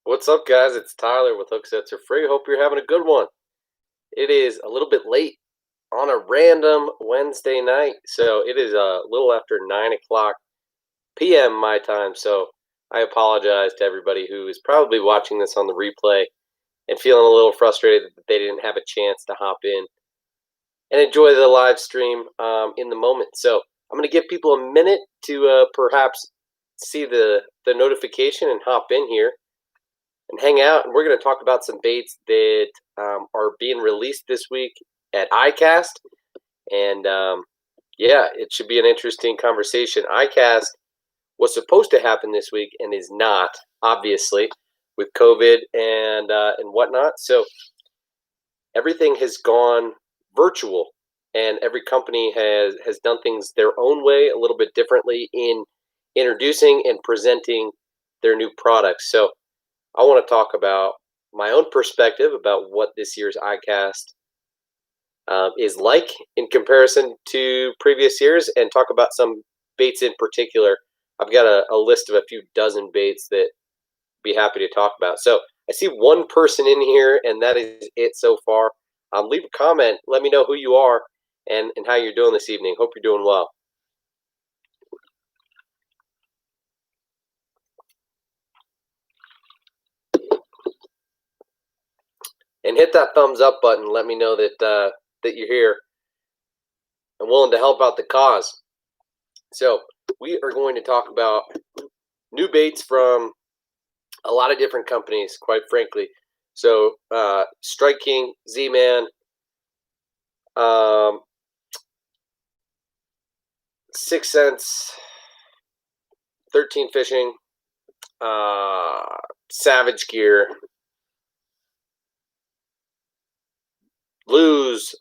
What's up, guys? It's Tyler with Hook Sets Are Free. Hope you're having a good one. It is a little bit late on a random Wednesday night, so it is a little after 9 o'clock p.m. my time. So I apologize to everybody who is probably watching this on the replay and feeling a little frustrated that they didn't have a chance to hop in and enjoy the live stream in the moment. So I'm going to give people a minute to perhaps see the notification and hop in here and hang out. And we're going to talk about some baits that are being released this week at ICAST. And yeah, it should be an interesting conversation. ICAST was supposed to happen this week and is not, obviously, with COVID and whatnot. So everything has gone virtual, and every company has done things their own way, a little bit differently in introducing and presenting their new products. So I want to talk about my own perspective about what this year's ICAST is like in comparison to previous years, and talk about some baits in particular. I've got a list of a few dozen baits that I'd be happy to talk about. So I see one person in here, and that is it so far. Leave a comment. Let me know who you are and how you're doing this evening. Hope you're doing well. And hit that thumbs up button. Let me know that that you're here and willing to help out the cause. So we are going to talk about new baits from a lot of different companies, quite frankly. So Strike King, Z-Man, 6 Cents, 13 Fishing, Savage Gear, Lose,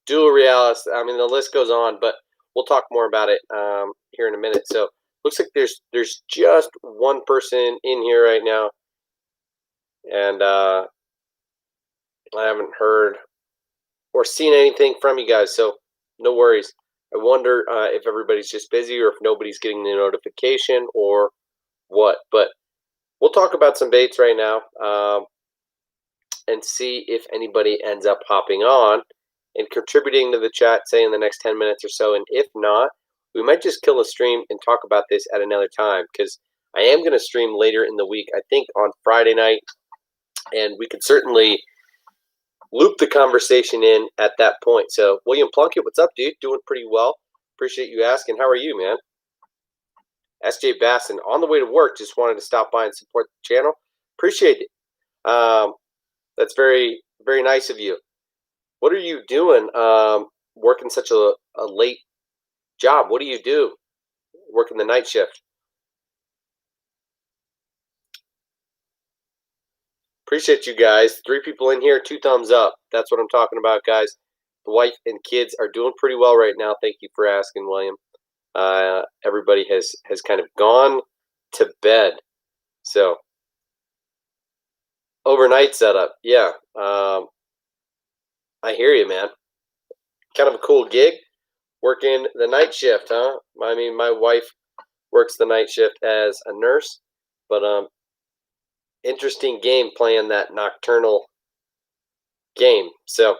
Dual Realist. I mean, the list goes on, but we'll talk more about it here in a minute. So looks like there's just one person in here right now, and I haven't heard or seen anything from you guys, so no worries. I wonder if everybody's just busy or if nobody's getting the notification or what. But we'll talk about some baits right now and see if anybody ends up hopping on and contributing to the chat, say in the next 10 minutes or so. And if not, we might just kill a stream and talk about this at another time, because I am going to stream later in the week, I think on Friday night, and we could certainly loop the conversation in at that point. So William Plunkett, what's up, dude? Doing pretty well. Appreciate you asking. How are you, man? SJ Basson, on the way to work, just wanted to stop by and support the channel. Appreciate it. That's very, very nice of you. What are you doing working such a late job? What do you do working the night shift? Appreciate you guys. 3 people in here, 2 thumbs up. That's what I'm talking about, guys. The wife and kids are doing pretty well right now. Thank you for asking, William. Everybody has kind of gone to bed. So overnight setup, yeah. I hear you, man. Kind of a cool gig, working the night shift, huh? I mean, my wife works the night shift as a nurse, but interesting game playing that nocturnal game. So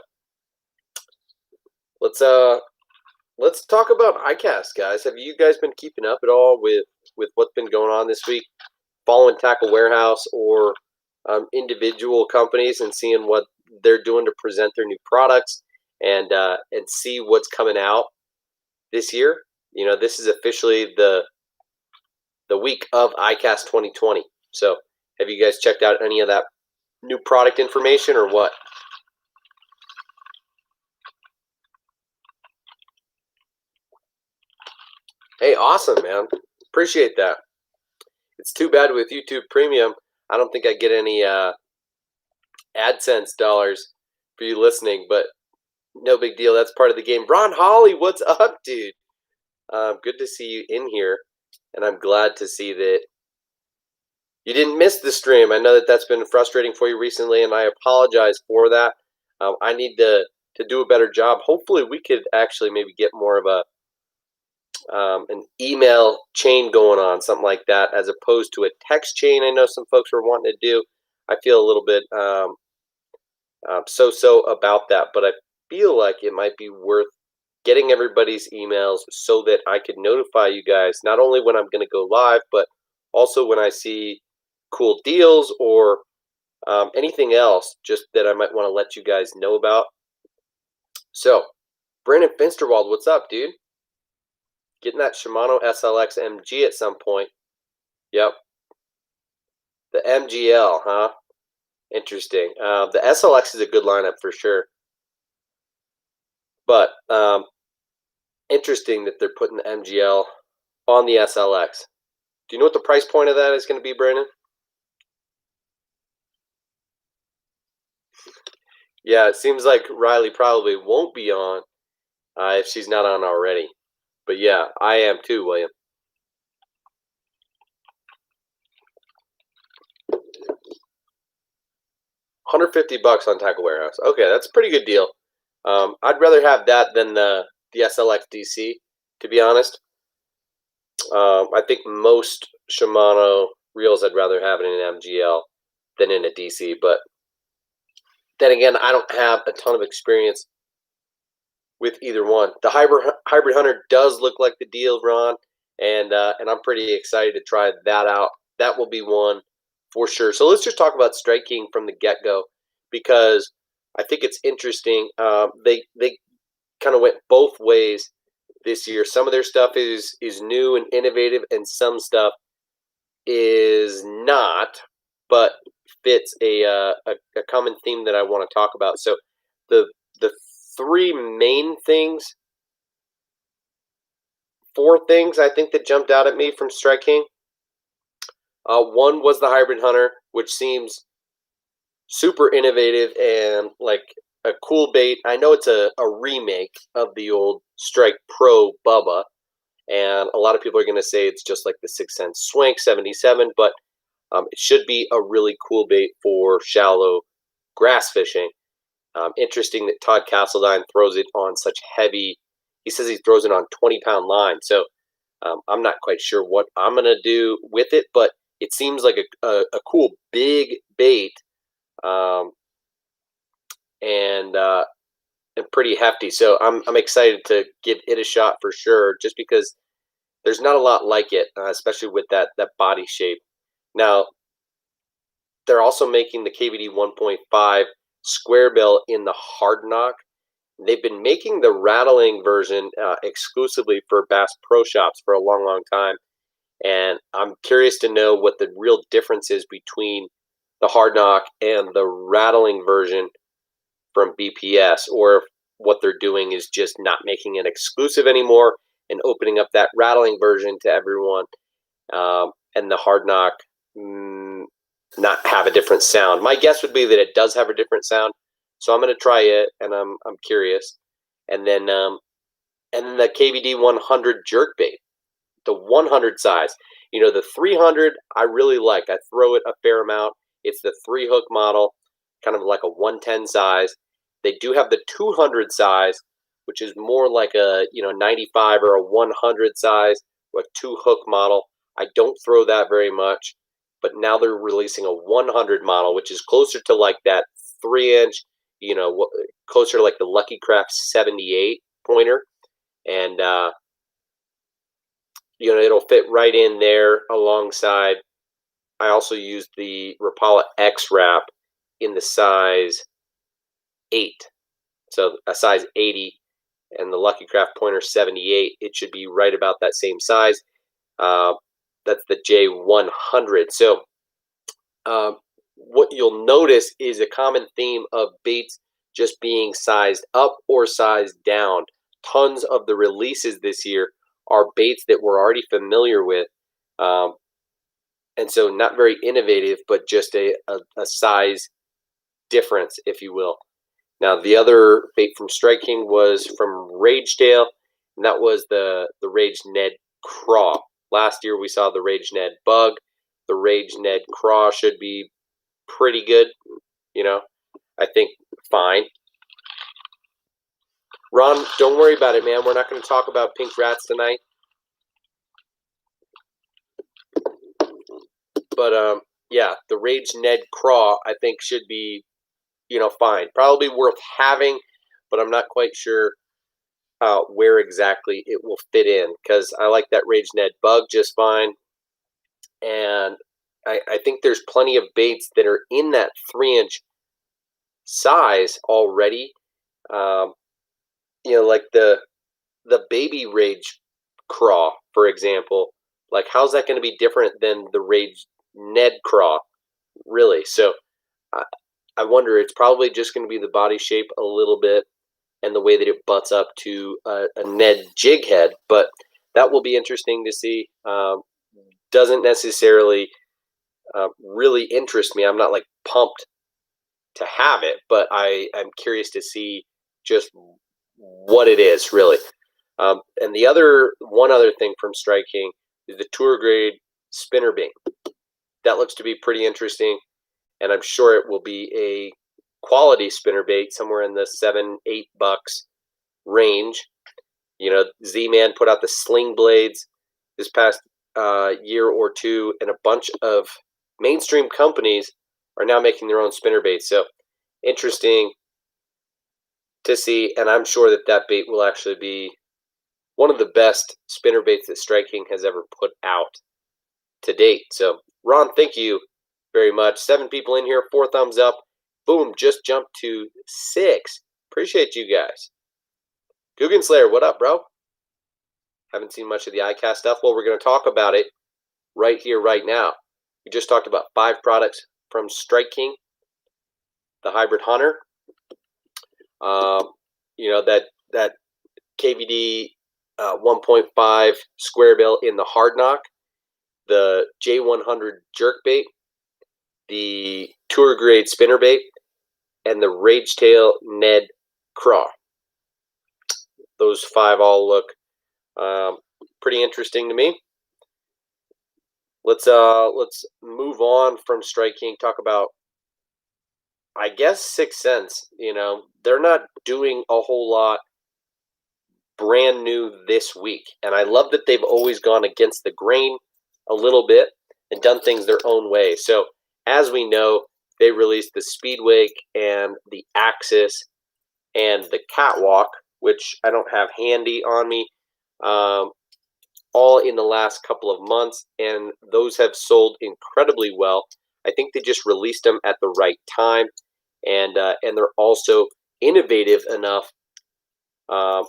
let's talk about ICAST, guys. Have you guys been keeping up at all with what's been going on this week, following Tackle Warehouse or individual companies and seeing what they're doing to present their new products and see what's coming out this year? You know, this is officially the week of ICAST 2020. So have you guys checked out any of that new product information or what? Hey, awesome, man. Appreciate that. It's too bad with YouTube Premium, I don't think I get any AdSense dollars for you listening, but no big deal. That's part of the game. Ron Holly, what's up, dude? Good to see you in here, and I'm glad to see that you didn't miss the stream. I know that that's been frustrating for you recently, and I apologize for that. I need to do a better job. Hopefully, we could actually maybe get more of a an email chain going on, something like that, as opposed to a text chain. I know some folks were wanting to do. I feel a little bit so-so about that, but I feel like it might be worth getting everybody's emails so that I could notify you guys not only when I'm going to go live, but also when I see cool deals or anything else just that I might want to let you guys know about. So, Brandon Finsterwald, what's up, dude? Getting that Shimano SLX MG at some point. Yep. The MGL, huh? Interesting. The SLX is a good lineup for sure. But interesting that they're putting the MGL on the SLX. Do you know what the price point of that is going to be, Brandon? Yeah, it seems like Riley probably won't be on if she's not on already. But yeah, I am too, William. $150 on Tackle Warehouse. Okay, that's a pretty good deal. I'd rather have that than the SLX DC, to be honest. I think most Shimano reels I'd rather have in an MGL than in a DC, but then again, I don't have a ton of experience with either one. The Hybrid Hunter does look like the deal, Ron, and I'm pretty excited to try that out. That will be one for sure. So let's just talk about Strike King from the get-go, because I think it's interesting. They kind of went both ways this year. Some of their stuff is new and innovative, and some stuff is not, but fits a common theme that I want to talk about. So the three main things, four things I think that jumped out at me from Strike King. One was the Hybrid Hunter, which seems super innovative and like a cool bait. I know it's a remake of the old Strike Pro Bubba, and a lot of people are going to say it's just like the 6 cent Swank 77, but it should be a really cool bait for shallow grass fishing. Interesting that Todd Castledine throws it on such heavy. He says he throws it on 20-pound line. So I'm not quite sure what I'm going to do with it, but it seems like a cool big bait and pretty hefty. So I'm excited to give it a shot for sure, just because there's not a lot like it, especially with that body shape. Now, they're also making the KVD 1.5 square bill in the hard knock. They've been making the rattling version exclusively for Bass Pro Shops for a long, long time. And I'm curious to know what the real difference is between the hard knock and the rattling version from BPS, or if what they're doing is just not making it exclusive anymore and opening up that rattling version to everyone, and the hard knock not have a different sound. My guess would be that it does have a different sound, so I'm going to try it, and I'm curious. And then the KVD 100 jerkbait, the 100 size. You know, the 300 I really like. I throw it a fair amount. It's the 3-hook model, kind of like a 110 size. They do have the 200 size, which is more like a 95 or a 100 size, like 2-hook model. I don't throw that very much, but now they're releasing a 100 model, which is closer to like that 3-inch, closer to like the Lucky Craft 78 pointer, and it'll fit right in there alongside. I also used the Rapala X wrap in the size 8, so a size 80, and the Lucky Craft pointer 78. It should be right about that same size. That's the J100. So what you'll notice is a common theme of baits just being sized up or sized down. Tons of the releases this year are baits that we're already familiar with, and so not very innovative, but just a size difference, if you will. Now, the other bait from Strike King was from Ragedale, and that was the Rage Ned Craw. Last year we saw the Rage Ned Bug. The Rage Ned Craw should be pretty good, I think fine. Ron, don't worry about it, man. We're not going to talk about pink rats tonight. But yeah, the Rage Ned Craw, I think, should be, fine. Probably worth having, but I'm not quite sure where exactly it will fit in, because I like that Rage Ned Bug just fine. And I think there's plenty of baits that are in that 3-inch size already. Like the baby Rage Craw, for example. Like, how's that going to be different than the Rage Ned Craw, really? So I wonder, it's probably just going to be the body shape a little bit and the way that it butts up to a Ned jig head. But that will be interesting to see. Doesn't necessarily really interest me. I'm not like pumped to have it, but I'm curious to see just what it is, really. And one other thing from Strike King is the tour grade spinnerbait. That looks to be pretty interesting, and I'm sure it will be a quality spinnerbait somewhere in the $7-8 range. Z-Man put out the Sling Blades this past year or two, and a bunch of mainstream companies are now making their own spinnerbaits. So interesting to see, and I'm sure that bait will actually be one of the best spinnerbaits that Strike King has ever put out to date. So, Ron, thank you very much. 7 people in here, 4 thumbs up. Boom, just jumped to 6. Appreciate you guys. Guggen Slayer, what up, bro? Haven't seen much of the ICAST stuff. Well, we're going to talk about it right here, right now. We just talked about 5 products from Strike King. The Hybrid Hunter. That KVD 1.5 square bill in the Hard Knock. The J100 Jerkbait. The Tour Grade Spinnerbait. And the Ragetail Ned Craw. Those 5 all look pretty interesting to me. Let's move on from Strike King. Talk about, I guess, 6th Sense. They're not doing a whole lot brand new this week, and I love that they've always gone against the grain a little bit and done things their own way. So, as we know, they released the Speedwake and the Axis and the Catwalk, which I don't have handy on me, all in the last couple of months, and those have sold incredibly well. I think they just released them at the right time, and they're also innovative enough of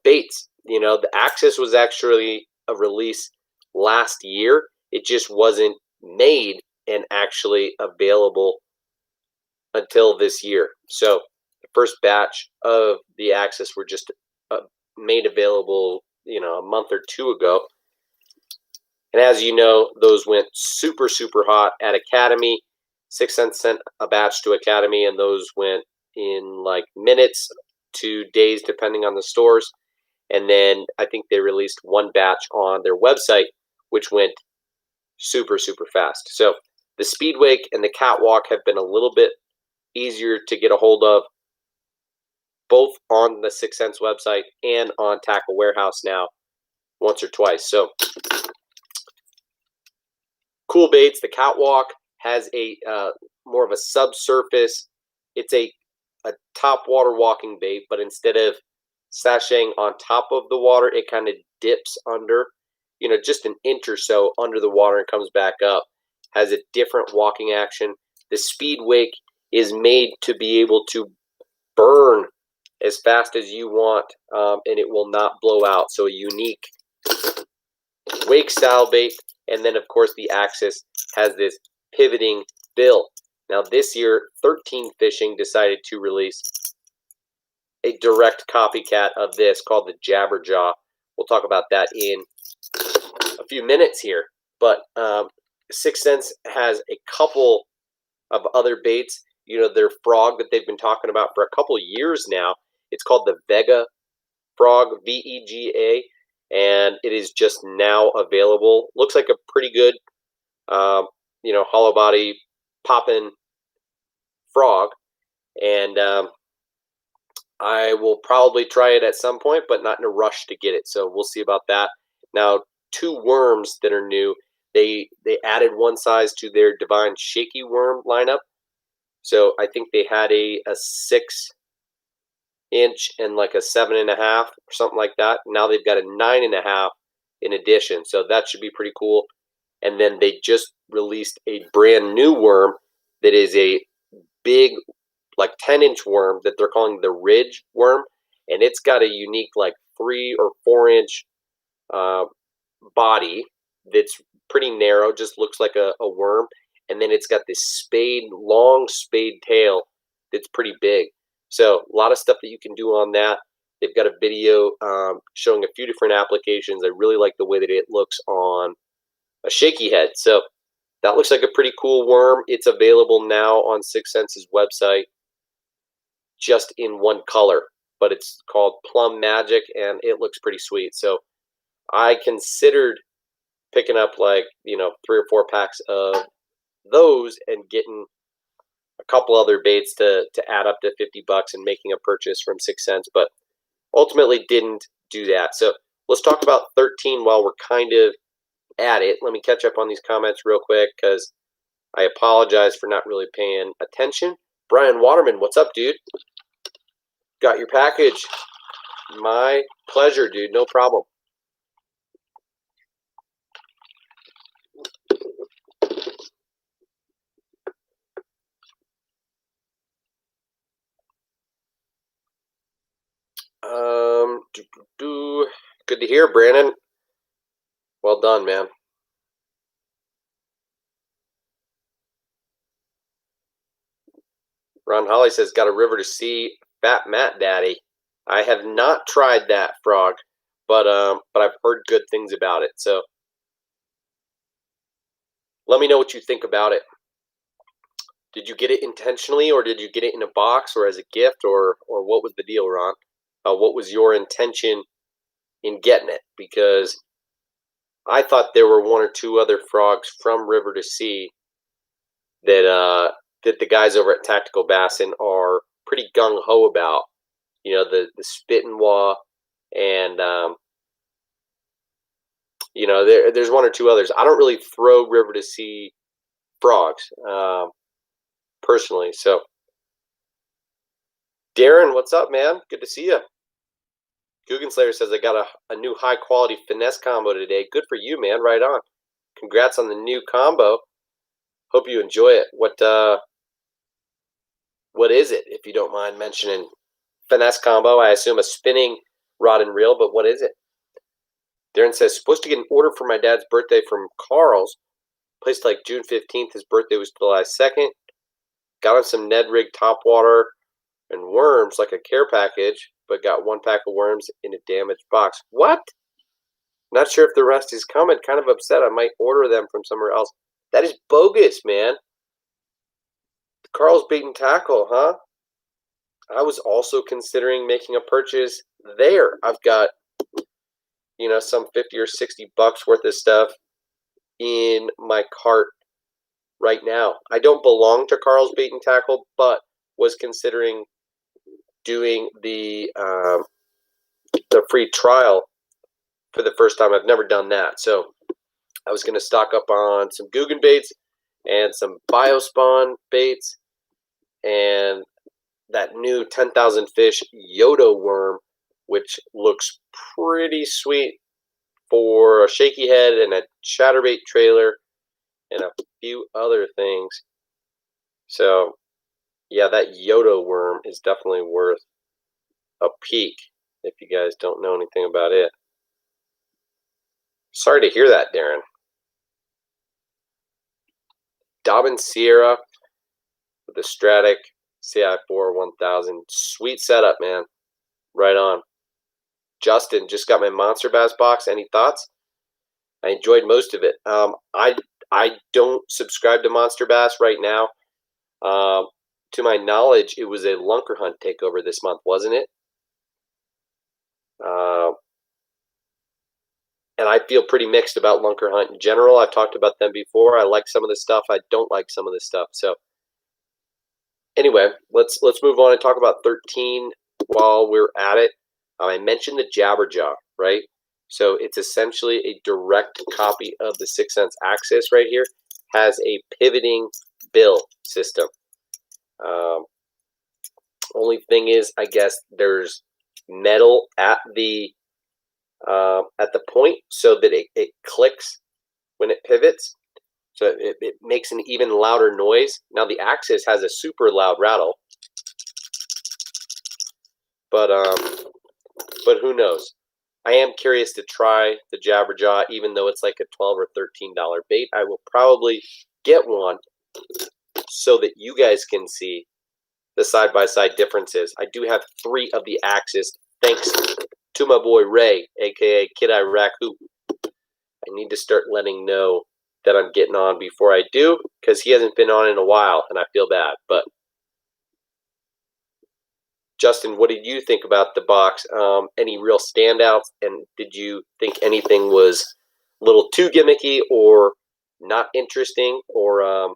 baits. The Axis was actually a release last year. It just wasn't made and actually available until this year. So the first batch of the Axis were just made available, a month or 2 ago. And as you know, those went super, super hot at Academy. 6th Sense sent a batch to Academy, and those went in like minutes to days, depending on the stores. And then I think they released 1 batch on their website, which went super, super fast. So the Speedwake and the Catwalk have been a little bit easier to get a hold of, both on the 6th Sense website and on Tackle Warehouse now, once or twice. So cool baits. The Catwalk has a more of a subsurface. It's a top water walking bait, but instead of sashaying on top of the water, it kind of dips under, just an inch or so under the water and comes back up. Has a different walking action. The Speedwake is made to be able to burn as fast as you want, and it will not blow out. So a unique wake style bait. And then, of course, the Axis has this pivoting bill. Now, this year, 13 Fishing decided to release a direct copycat of this called the Jabberjaw. We'll talk about that in a few minutes here. But 6th Sense has a couple of other baits. Their frog that they've been talking about for a couple years now. It's called the Vega Frog, VEGA, and it is just now available. Looks like a pretty good, hollow body popping frog, and I will probably try it at some point, but not in a rush to get it. So we'll see about that. Now, 2 worms that are new. They added one size to their Divine Shaky Worm lineup. So I think they had a 6-inch and like a 7.5 or something like that. Now they've got a 9.5 in addition. So that should be pretty cool. And then they just released a brand new worm that is a big, like 10-inch worm that they're calling the Ridge worm. And it's got a unique like 3 or 4-inch body that's pretty narrow, just looks like a worm. And then it's got this long spade tail that's pretty big. So a lot of stuff that you can do on that. They've got a video showing a few different applications. I really like the way that it looks on a shaky head. So that looks like a pretty cool worm. It's available now on 6th Sense's website just in one color, but it's called Plum Magic, and it looks pretty sweet. So I considered picking up like, 3 or 4 packs of those and getting a couple other baits to add up to $50 and making a purchase from 6th Sense, but ultimately didn't do that. So let's talk about 13 while we're kind of at it. Let me catch up on these comments real quick because I apologize for not really paying attention. Brian Waterman, what's up, dude? Got your package. My pleasure, dude. No problem. Good to hear, Brandon. Well done, man. Ron Holly says, got a river to see Fat Matt Daddy. I have not tried that, Frog, but I've heard good things about it. So let me know what you think about it. Did you get it intentionally, or did you get it in a box, or as a gift, or what was the deal, Ron? What was your intention in getting it? Because I thought there were 1 or 2 other frogs from River to Sea that that the guys over at Tactical Bassin are pretty gung-ho about. The Spit and Wah, and there's 1 or 2 others. I don't really throw River to Sea frogs personally. So Darren, what's up, man? Good to see you. Guggen Slayer says, I got a new high-quality finesse combo today. Good for you, man. Right on. Congrats on the new combo. Hope you enjoy it. What is it, if you don't mind mentioning? Finesse combo, I assume a spinning rod and reel, but what is it? Darren says, supposed to get an order for my dad's birthday from Carl's. Placed like June 15th. His birthday was July 2nd. Got him some Ned Rig topwater and worms, like a care package, but got 1 pack of worms in a damaged box. What? Not sure if the rest is coming. Kind of upset. I might order them from somewhere else. That is bogus, man. Carl's Bait and Tackle, huh? I was also considering making a purchase there. I've got, some $50 or $60 worth of stuff in my cart right now. I don't belong to Carl's Bait and Tackle, but was considering doing the free trial for the first time. I've never done that. So I was going to stock up on some Guggen baits and some Biospawn baits and that new 10,000 fish Yodo worm, which looks pretty sweet for a shaky head and a chatterbait trailer and a few other things. So yeah, that Yodo worm is definitely worth a peek if you guys don't know anything about it. Sorry to hear that, Darren. Dobbin Sierra with the Stratic CI4 1000. Sweet setup, man. Right on. Justin, just got my Monster Bass box. Any thoughts? I enjoyed most of it. I don't subscribe to Monster Bass right now. To my knowledge, it was a Lunker Hunt takeover this month, wasn't it? And I feel pretty mixed about Lunker Hunt in general. I've talked about them before. I like some of the stuff. I don't like some of the stuff. So anyway, let's move on and talk about 13 while we're at it. I mentioned the Jabberjaw, right? So it's essentially a direct copy of the 6 cents axis right here. Has a pivoting bill system. Only thing is, I guess there's metal at the point so that it clicks when it pivots. So it makes an even louder noise. Now the axis has a super loud rattle, but who knows? I am curious to try the Jabberjaw, even though it's like a $12 or $13 bait. I will probably get one so that you guys can see the side-by-side differences. I do have 3 of the axis, thanks to my boy Ray, aka Kid Iraq Hoop. I need to start letting know that I'm getting on before I do, because he hasn't been on in a while, and I feel bad. But Justin, what did you think about the box? Any real standouts, and did you think anything was a little too gimmicky, or not interesting, or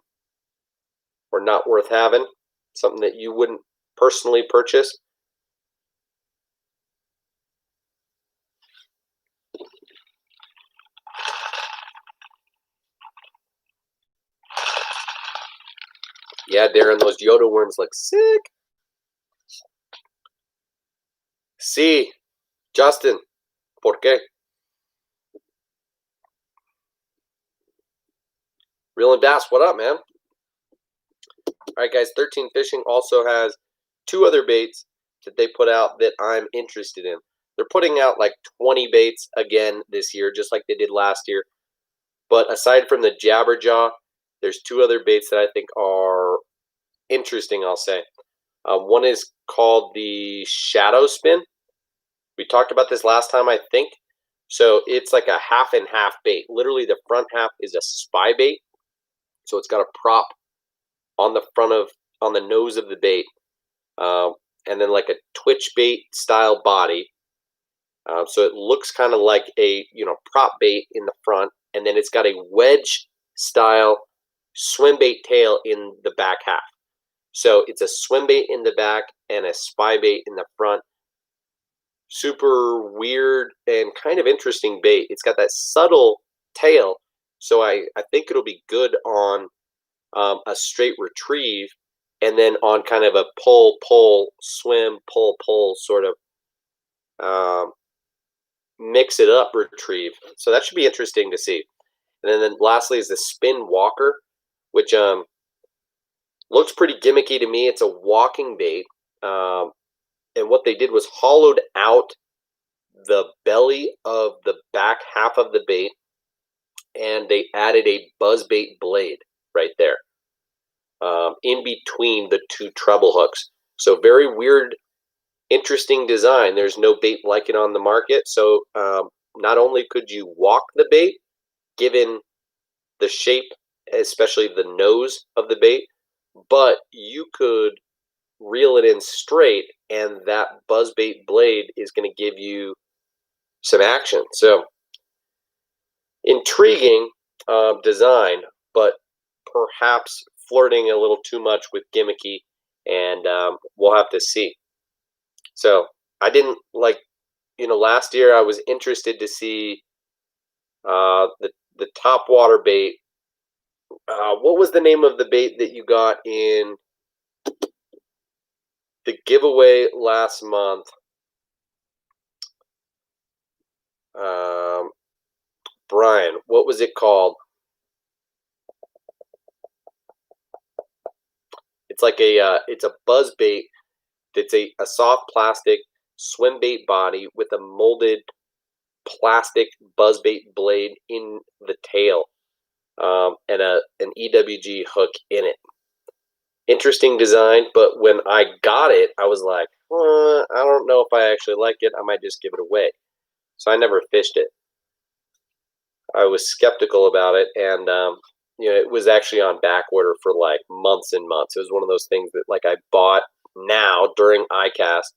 not worth having? Something that you wouldn't personally purchase? Yeah, Darren, those Yoda worms look sick. Sí, Justin, ¿por qué? Reel and Bass, what up, man? All right, guys, 13 Fishing also has 2 other baits that they put out that I'm interested in. They're putting out like 20 baits again this year, just like they did last year. But aside from the Jabberjaw, there's 2 other baits that I think are interesting, I'll say. One is called the Shadow Spin. We talked about this last time, I think. So it's like a half and half bait. Literally, the front half is a spy bait. So it's got a prop on the nose of the bait, and then like a twitch bait style body. So it looks kind of like a prop bait in the front, and then it's got a wedge style swim bait tail in the back half. So it's a swim bait in the back and a spy bait in the front. Super weird and kind of interesting bait. It's got that subtle tail, so I think it'll be good on a straight retrieve, and then on kind of a pull, swim, pull sort of mix it up retrieve. So that should be interesting to see. And then lastly is the Spin Walker, which looks pretty gimmicky to me. It's a walking bait. And what they did was hollowed out the belly of the back half of the bait, and they added a buzzbait blade right there in between the 2 treble hooks. So very weird, interesting design. There's no bait like it on the market. So not only could you walk the bait, given the shape, especially the nose of the bait, but you could reel it in straight, and that buzzbait blade is going to give you some action. So intriguing design, but perhaps flirting a little too much with gimmicky, and we'll have to see. So I didn't last year I was interested to see the top water bait. What was the name of the bait that you got in the giveaway last month? Brian, what was it called? It's like it's a buzz bait. It's a soft plastic swim bait body with a molded plastic buzz bait blade in the tail, and an EWG hook in it. Interesting design, but when I got it, I was like, I don't know if I actually like it. I might just give it away. So I never fished it. I was skeptical about it, and it was actually on back order for like months and months. It was one of those things that like I bought now during ICAST,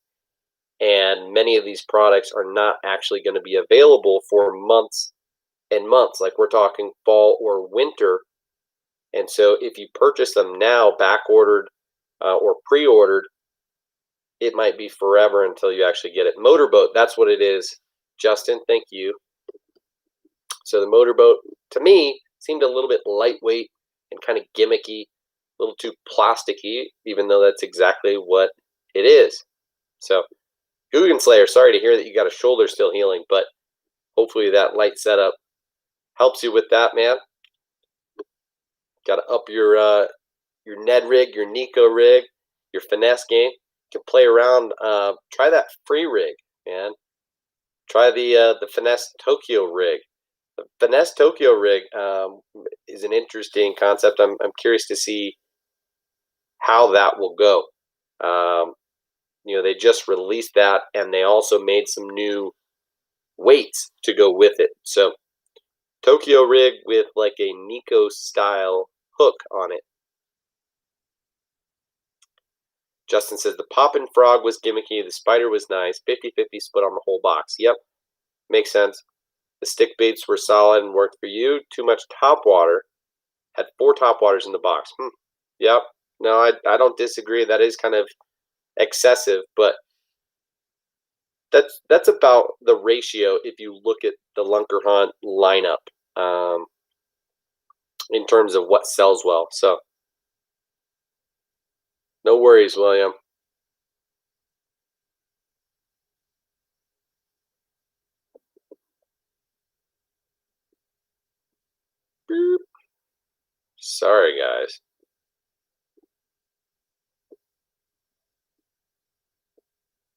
and many of these products are not actually going to be available for months and months. Like we're talking fall or winter. And so if you purchase them now, back ordered or pre-ordered, it might be forever until you actually get it. Motorboat, that's what it is. Justin, thank you. So the motorboat, to me, seemed a little bit lightweight and kind of gimmicky, a little too plasticky, even though that's exactly what it is. So, Guggen Slayer, sorry to hear that you got a shoulder still healing, but hopefully that light setup helps you with that, man. Got to up your Ned rig, your Nico rig, your finesse game. You can play around. Try that free rig, man. Try the Finesse Tokyo Rig. The Finesse Tokyo Rig is an interesting concept. I'm curious to see how that will go. They just released that, and they also made some new weights to go with it. So Tokyo Rig with like a Nico style hook on it. Justin says the Poppin' Frog was gimmicky, the spider was nice, 50-50 split on the whole box. Yep, makes sense. The stick baits were solid and worked for you. Too much top water. Had 4 top waters in the box. Yep. No, I don't disagree. That is kind of excessive, but that's about the ratio if you look at the Lunker Hunt lineup in terms of what sells well. So no worries, William. Boop. Sorry, guys.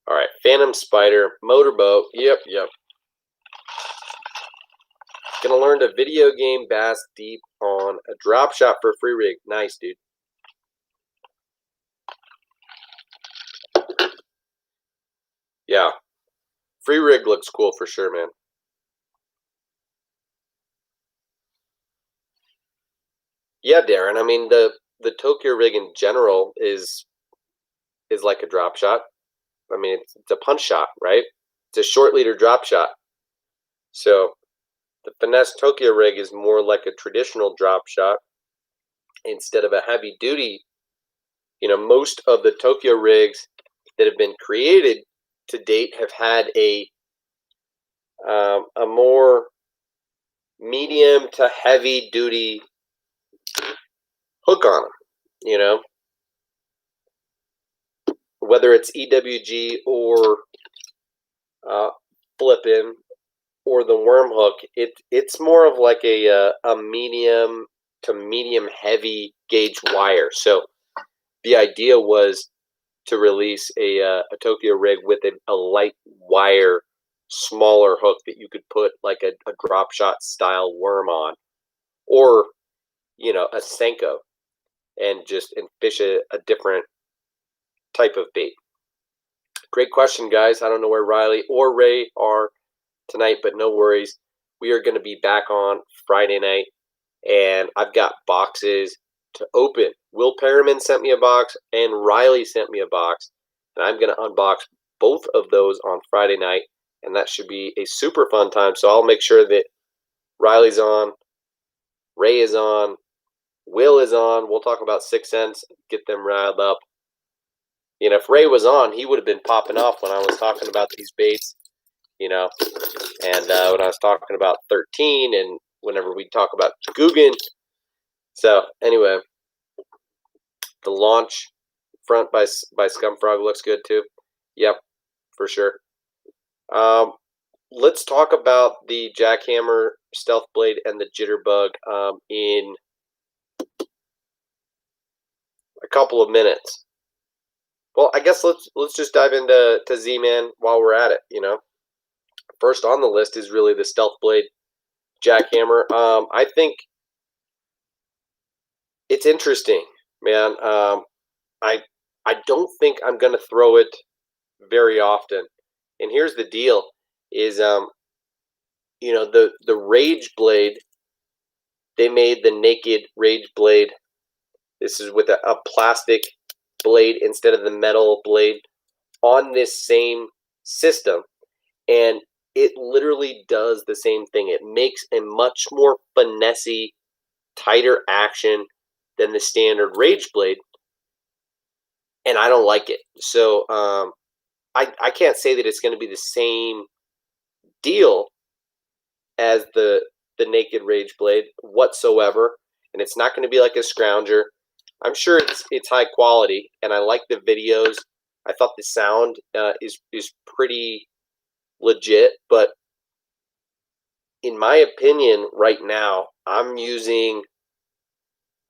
All right, Phantom Spider, motorboat. Yep. Gonna learn to video game bass deep on a drop shot for a free rig. Nice, dude. Yeah, free rig looks cool for sure, man. Yeah, Darren. I mean, the Tokyo rig in general is like a drop shot. I mean, it's a punch shot, right? It's a short leader drop shot. So the Finesse Tokyo rig is more like a traditional drop shot instead of a heavy duty. Most of the Tokyo rigs that have been created to date have had a more medium to heavy duty hook on them. Whether it's EWG or flipping or the worm hook, it's more of like a medium to medium heavy gauge wire. So the idea was to release a Tokyo rig with a light wire, smaller hook that you could put like a drop shot style worm on, or a Senko, and fish a different type of bait. Great question, guys. I don't know where Riley or Ray are tonight, but no worries. We are going to be back on Friday night, and I've got boxes to open. Will Perriman sent me a box, and Riley sent me a box, and I'm going to unbox both of those on Friday night, and that should be a super fun time. So I'll make sure that Riley's on, Ray is on, Will is on. We'll talk about 6 cents, get them riled up. If Ray was on, he would have been popping off when I was talking about these baits, and when I was talking about 13 and whenever we talk about Guggen. So anyway, the launch front by Scumfrog looks good too. Yep, for sure. Let's talk about the Jackhammer Stealth Blade and the Jitterbug in a couple of minutes. Well, I guess let's just dive into Z-Man while we're at it. First on the list is really the Stealth Blade Jackhammer. I think it's interesting, man. I don't think I'm gonna throw it very often. And here's the deal: is the Rage Blade. They made the naked Rage Blade. This is with a plastic blade instead of the metal blade on this same system, and it literally does the same thing. It makes a much more finessey, tighter action than the standard Rage Blade, and I don't like it. So I can't say that it's going to be the same deal as the the Naked Rage blade whatsoever, and it's not going to be like a scrounger. I'm sure it's high quality, and I like the videos. I thought the sound is pretty legit, but in my opinion, right now, I'm using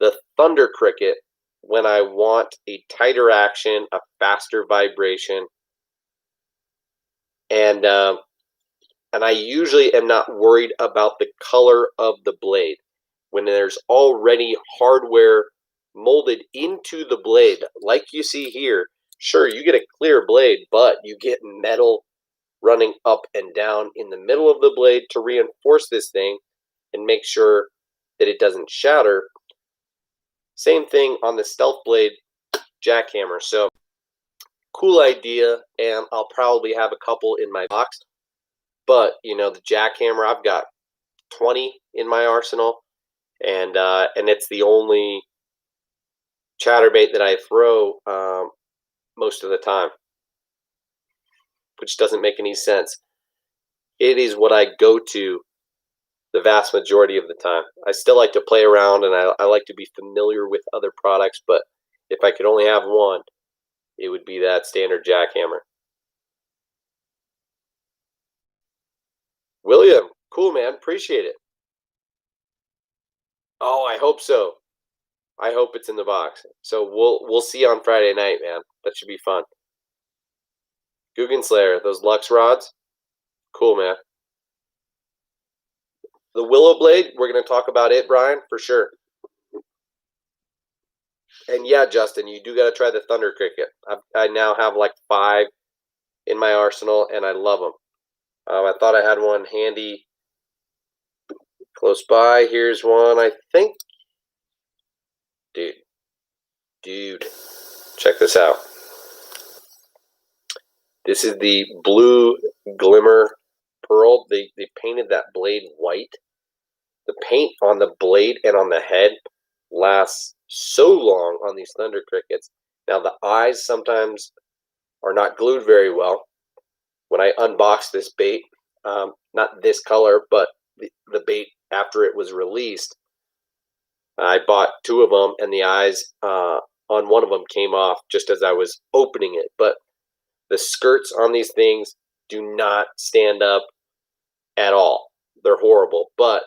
the Thunder Cricket when I want a tighter action, a faster vibration, and I usually am not worried about the color of the blade. When there's already hardware molded into the blade, like you see here, sure, you get a clear blade, but you get metal running up and down in the middle of the blade to reinforce this thing and make sure that it doesn't shatter. Same thing on the Stealth Blade Jackhammer. So cool idea, and I'll probably have a couple in my box. But you know, the Jackhammer, I've got 20 in my arsenal, and it's the only chatterbait that I throw most of the time, which doesn't make any sense. It is what I go to the vast majority of the time. I still like to play around, and I like to be familiar with other products, but if I could only have one, it would be that standard Jackhammer. William, cool, man. Appreciate it. Oh, I hope so. I hope it's in the box. So we'll see on Friday night, man. That should be fun. Guggen Slayer, those Lux rods, cool, man. The Willow Blade, we're going to talk about it, Brian, for sure. And yeah, Justin, you do got to try the Thunder Cricket. I now have like 5 in my arsenal, and I love them. I thought I had one handy close by. Here's one, I think. Dude, check this out. This is the Blue Glimmer Pearl. They painted that blade white. The paint on the blade and on the head lasts so long on these Thunder Crickets. Now, the eyes sometimes are not glued very well. When I unboxed this bait, not this color, but the bait after it was released, I bought 2 of them, and the eyes on one of them came off just as I was opening it. But the skirts on these things do not stand up at all. They're horrible, but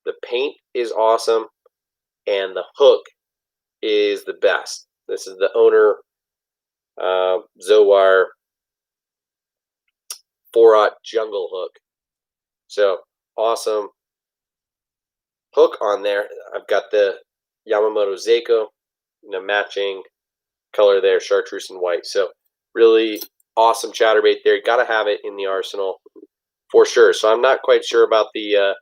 the paint is awesome, and the hook is the best. This is the owner Zoar 4-aught jungle hook. So awesome hook on there. I've got the Yamamoto Seiko, matching color there, chartreuse and white. So really awesome chatterbait there. You got to have it in the arsenal for sure. So I'm not quite sure about the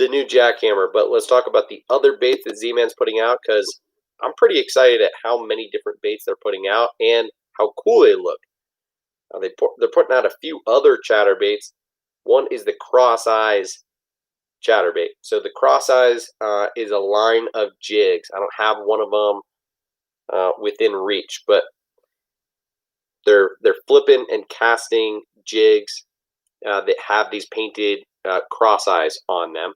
new Jackhammer, but let's talk about the other baits that Z-Man's putting out, because I'm pretty excited at how many different baits they're putting out and how cool they look. They're putting out a few other chatterbaits. One is the Cross Eyes chatterbait. So the Cross Eyes is a line of jigs. I don't have one of them within reach, but they're flipping and casting jigs that have these painted cross eyes on them,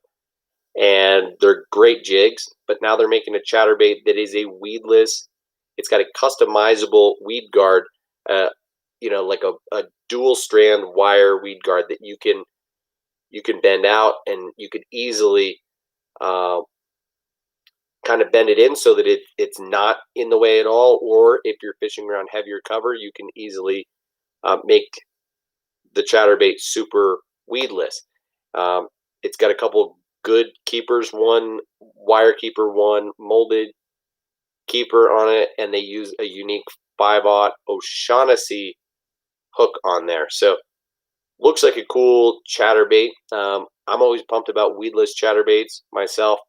and they're great jigs. But now they're making a chatterbait that is a weedless. It's got a customizable weed guard, like a dual strand wire weed guard that you can bend out, and you could easily kind of bend it in so that it's not in the way at all. Or if you're fishing around heavier cover, you can easily make the chatterbait super weedless. It's got a couple good keepers, one wire keeper, one molded keeper on it, and they use a unique 5-aught O'Shaughnessy hook on there. So looks like a cool chatterbait. I'm always pumped about weedless chatterbaits myself.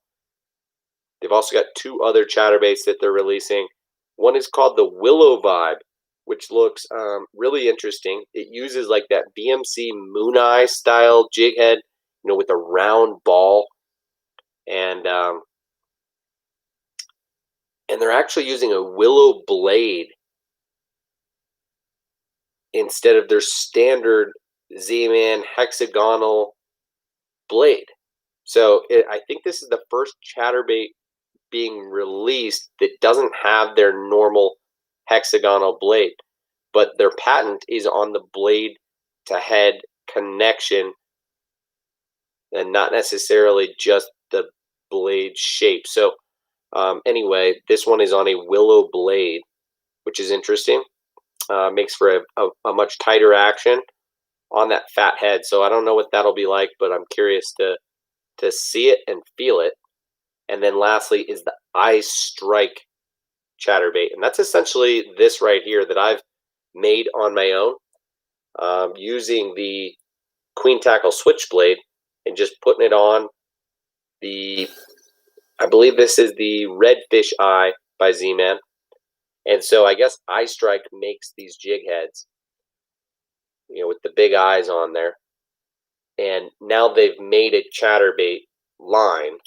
They've also got 2 other chatterbaits that they're releasing. One is called the Willow Vibe, which looks really interesting. It uses like that BMC Moon Eye style jig head, with a round ball, and they're actually using a willow blade instead of their standard Z-Man hexagonal blade. So I think this is the first chatterbait being released that doesn't have their normal hexagonal blade, but their patent is on the blade to head connection and not necessarily just the blade shape. So anyway, this one is on a willow blade, which is interesting. Makes for a much tighter action on that fat head. So I don't know what that'll be like, but I'm curious to see it and feel it. And then lastly is the Strike Chatterbait, and that's essentially this right here that I've made on my own, using the Queen Tackle Switchblade and just putting it on the, I believe this is the Redfish Eye by Z-Man. And so I guess iStrike makes these jig heads, with the big eyes on there. And now they've made a chatterbait line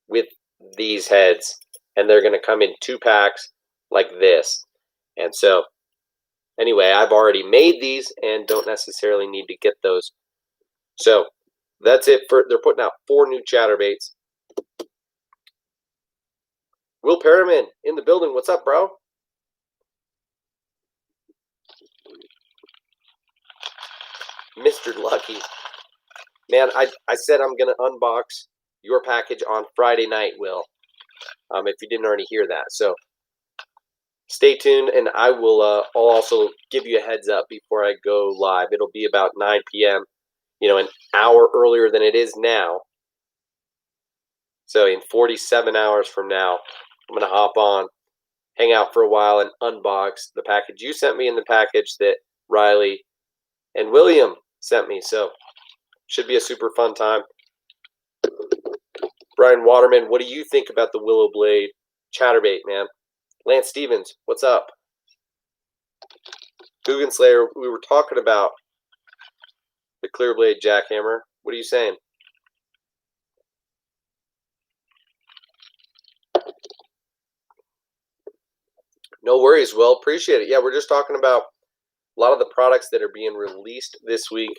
with these heads, and they're going to come in 2 packs like this. And so anyway, I've already made these and don't necessarily need to get those. So that's it for, they're putting out 4 new chatterbaits. Will Perriman in the building. What's up, bro? Mr. Lucky. Man, I said I'm going to unbox your package on Friday night, Will, if you didn't already hear that. So stay tuned, and I'll also give you a heads up before I go live. It'll be about 9 p.m., an hour earlier than it is now. So in 47 hours from now, I'm going to hop on, hang out for a while, and unbox the package you sent me and the package that Riley and William sent me. So should be a super fun time. Brian Waterman, what do you think about the Willow Blade chatterbait, man? Lance Stevens, what's up? Guggen Slayer, we were talking about the clear blade jackhammer. What are you saying? No worries, Will. Appreciate it. Yeah, we're just talking about a lot of the products that are being released this week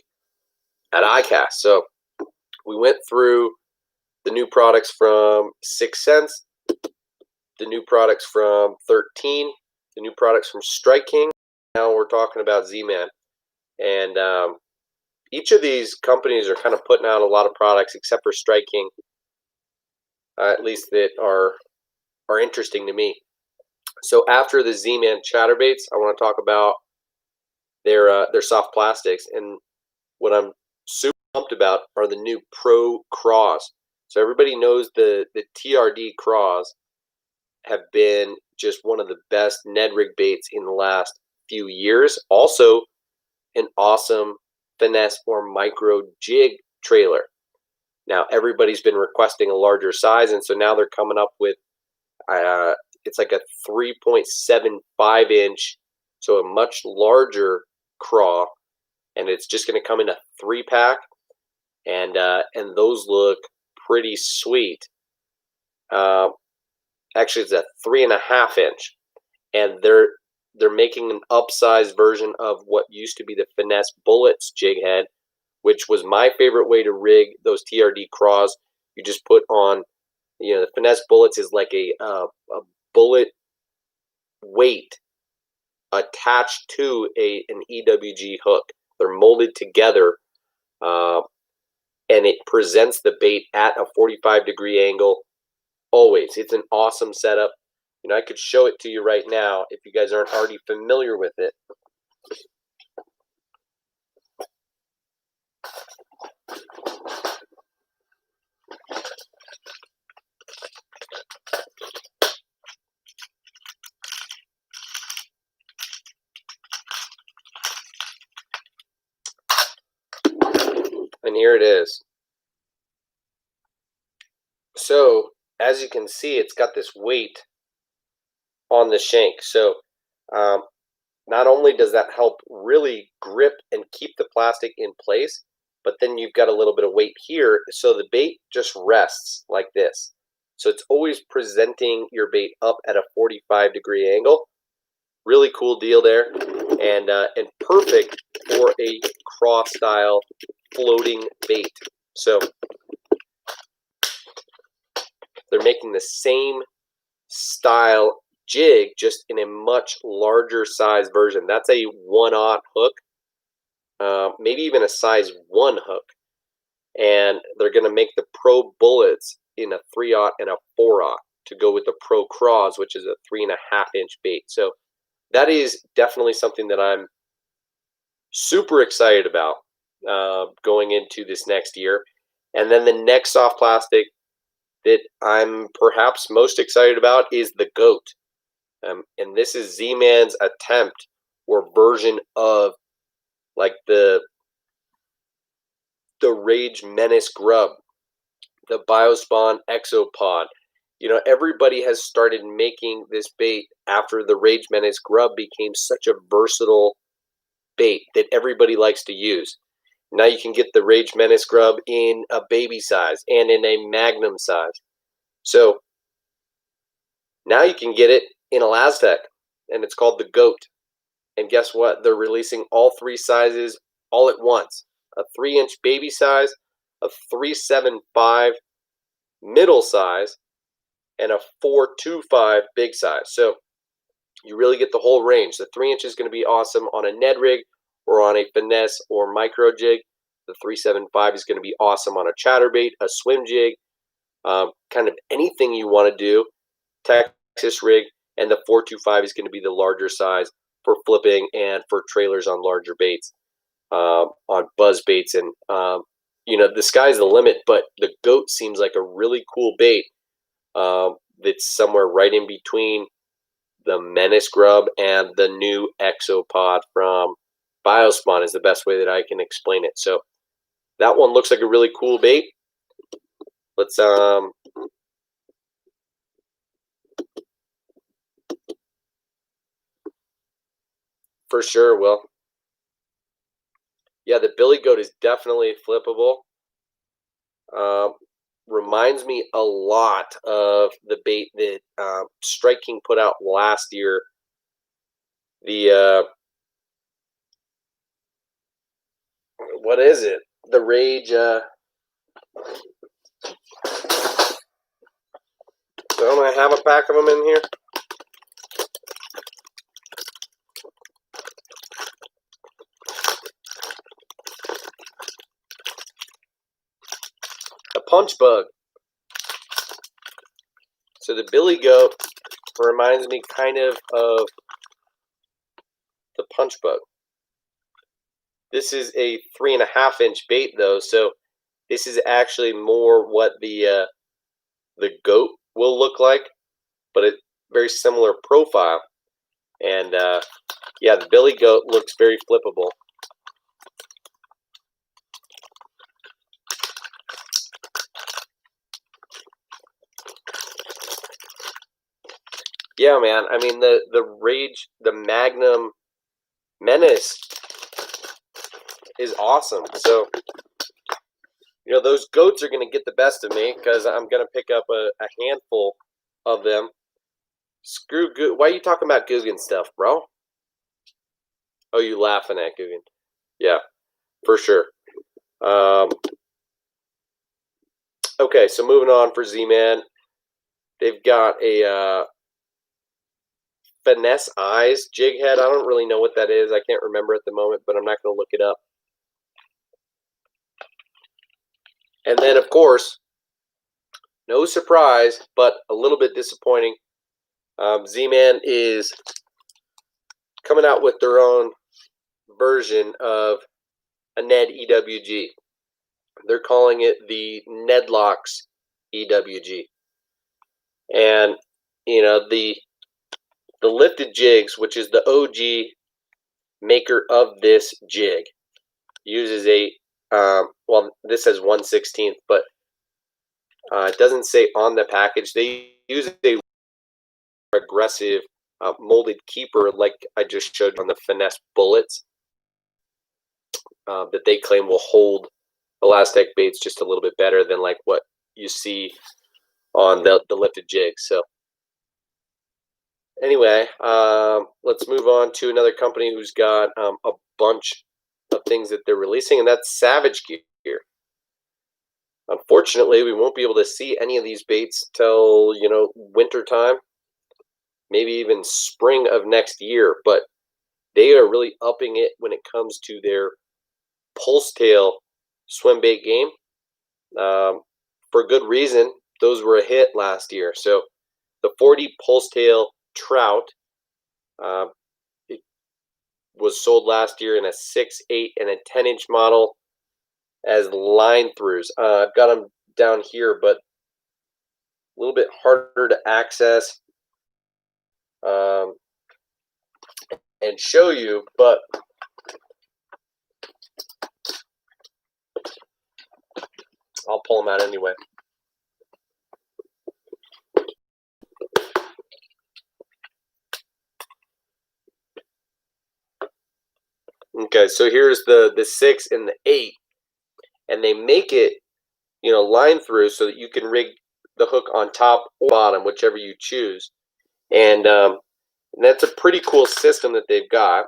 at ICAST. So we went through the new products from 6 Cents, the new products from 13, the new products from Strike King. Now we're talking about Z-Man. And each of these companies are kind of putting out a lot of products, except for Strike King, at least that are interesting to me. So after the Z-Man chatterbaits, I want to talk about their soft plastics. And what I'm super pumped about are the new Pro Craws. So everybody knows the TRD Craws have been just one of the best Ned rig baits in the last few years. Also, an awesome finesse or micro jig trailer. Now everybody's been requesting a larger size, and so now they're coming up with it's like a 3.75 inch, so a much larger craw, and it's just going to come in a 3-pack, and those look pretty sweet. Actually, it's a 3.5 inch, and they're making an upsized version of what used to be the Finesse Bullets jig head, which was my favorite way to rig those TRD craws. You just put on, the Finesse Bullets is like a bullet weight attached to an EWG hook. They're molded together, and it presents the bait at a 45-degree angle. Always, it's an awesome setup. I could show it to you right now if you guys aren't already familiar with it. And here it is. So as you can see, it's got this weight on the shank. So not only does that help really grip and keep the plastic in place, but then you've got a little bit of weight here, so the bait just rests like this. So it's always presenting your bait up at a 45-degree angle. Really cool deal there. and perfect for a cross style floating bait. So they're making the same style jig, just in a much larger size version. That's a 1/0 hook, maybe even a size 1 hook. And they're going to make the Pro Bullets in a 3/0 and a 4/0 to go with the Pro Craws, which is a 3.5-inch bait. So that is definitely something that I'm super excited about going into this next year. And then the next soft plastic that I'm perhaps most excited about is the Goat. And this is Z-Man's attempt or version of like the Rage Menace Grub, the Biospawn Exopod. You know, everybody has started making this bait after the Rage Menace Grub became such a versatile bait that everybody likes to use. Now you can get the Rage Menace Grub in a baby size and in a magnum size. So now you can get it in a Aztec, and it's called the Goat. And guess what? They're releasing all 3 sizes all at once. A 3-inch baby size, a 3.75 middle size, and a 4.25 big size. So you really get the whole range. The 3-inch is going to be awesome on a Ned rig or on a finesse or micro jig. The 3.75 is going to be awesome on a chatterbait, a swim jig, kind of anything you want to do, Texas rig. And the 4.25 is going to be the larger size for flipping and for trailers on larger baits, on buzz baits. And, you know, the sky's the limit, but the Goat seems like a really cool bait that's somewhere right in between the Menace Grub and the new Exopod from Biospawn is the best way that I can explain it. So that one looks like a really cool bait. Let's for sure, Will. Yeah, the Billy Goat is definitely flippable. Reminds me a lot of the bait that Strike King put out last year. The what is it? The Rage. Don't I have a pack of them in here? A Punch Bug. So the Billy Goat reminds me kind of the Punch Bug. This is a 3.5-inch bait though, so this is actually more what the Goat will look like, but it's very similar profile. And yeah, the Billy Goat looks very flippable. Yeah, man. I mean, the Magnum Menace is awesome. So, you know, those Goats are going to get the best of me because I'm going to pick up a handful of them. Screw Guggen. Why are you talking about Guggen stuff, bro? Oh, you laughing at Guggen. Yeah, for sure. Okay, so moving on for Z-Man. They've got a Finesse Eyes jig head. I don't really know what that is. I can't remember at the moment, but I'm not going to look it up. And then, of course, no surprise, but a little bit disappointing, Z-Man is coming out with their own version of a Ned EWG. They're calling it the Ned Locks EWG. And, you know, the lifted jigs, which is the OG maker of this jig, uses a, well, this says 1/16, but it doesn't say on the package. They use a aggressive molded keeper like I just showed you on the Finesse Bullets that they claim will hold elastic baits just a little bit better than like what you see on the lifted jigs. So Anyway, let's move on to another company who's got a bunch of things that they're releasing, and that's Savage Gear. Unfortunately, we won't be able to see any of these baits till, winter time, maybe even spring of next year, but they are really upping it when it comes to their pulse tail swim bait game. For good reason, those were a hit last year. So the 40 pulse tail trout, it was sold last year in a 6, 8, and a 10-inch model as line throughs. I've got them down here, but a little bit harder to access and show you, but I'll pull them out anyway. Okay, so here's the 6 and the 8, and they make it, line through so that you can rig the hook on top or bottom, whichever you choose. And that's a pretty cool system that they've got.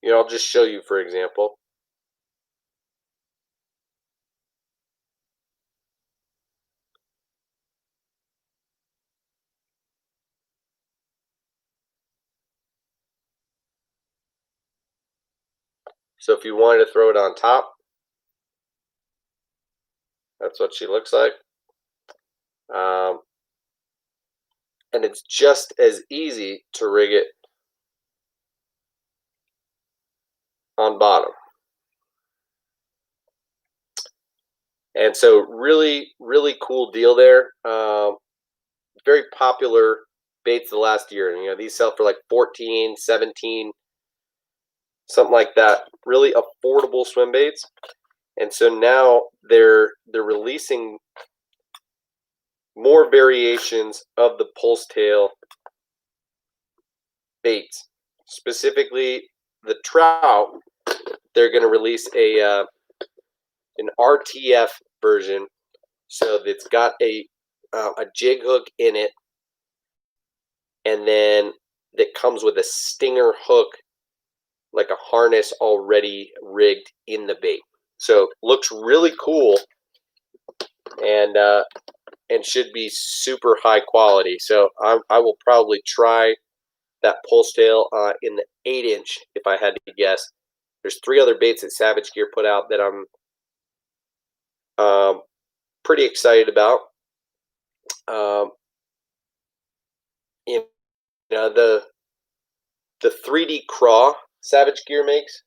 I'll just show you, for example. So if you wanted to throw it on top, that's what she looks like. And it's just as easy to rig it on bottom. And so really, really cool deal there. Very popular baits the last year. These sell for like 14, 17, something like that. Really affordable swim baits. And so now they're releasing more variations of the pulse tail baits. Specifically, the trout, they're going to release an RTF version. So it's got a jig hook in it, and then that comes with a stinger hook, like a harness already rigged in the bait. So looks really cool, and should be super high quality. So I will probably try that pulse tail in the 8-inch if I had to guess. There's 3 other baits that Savage Gear put out that I'm pretty excited about. The 3D craw Savage Gear makes.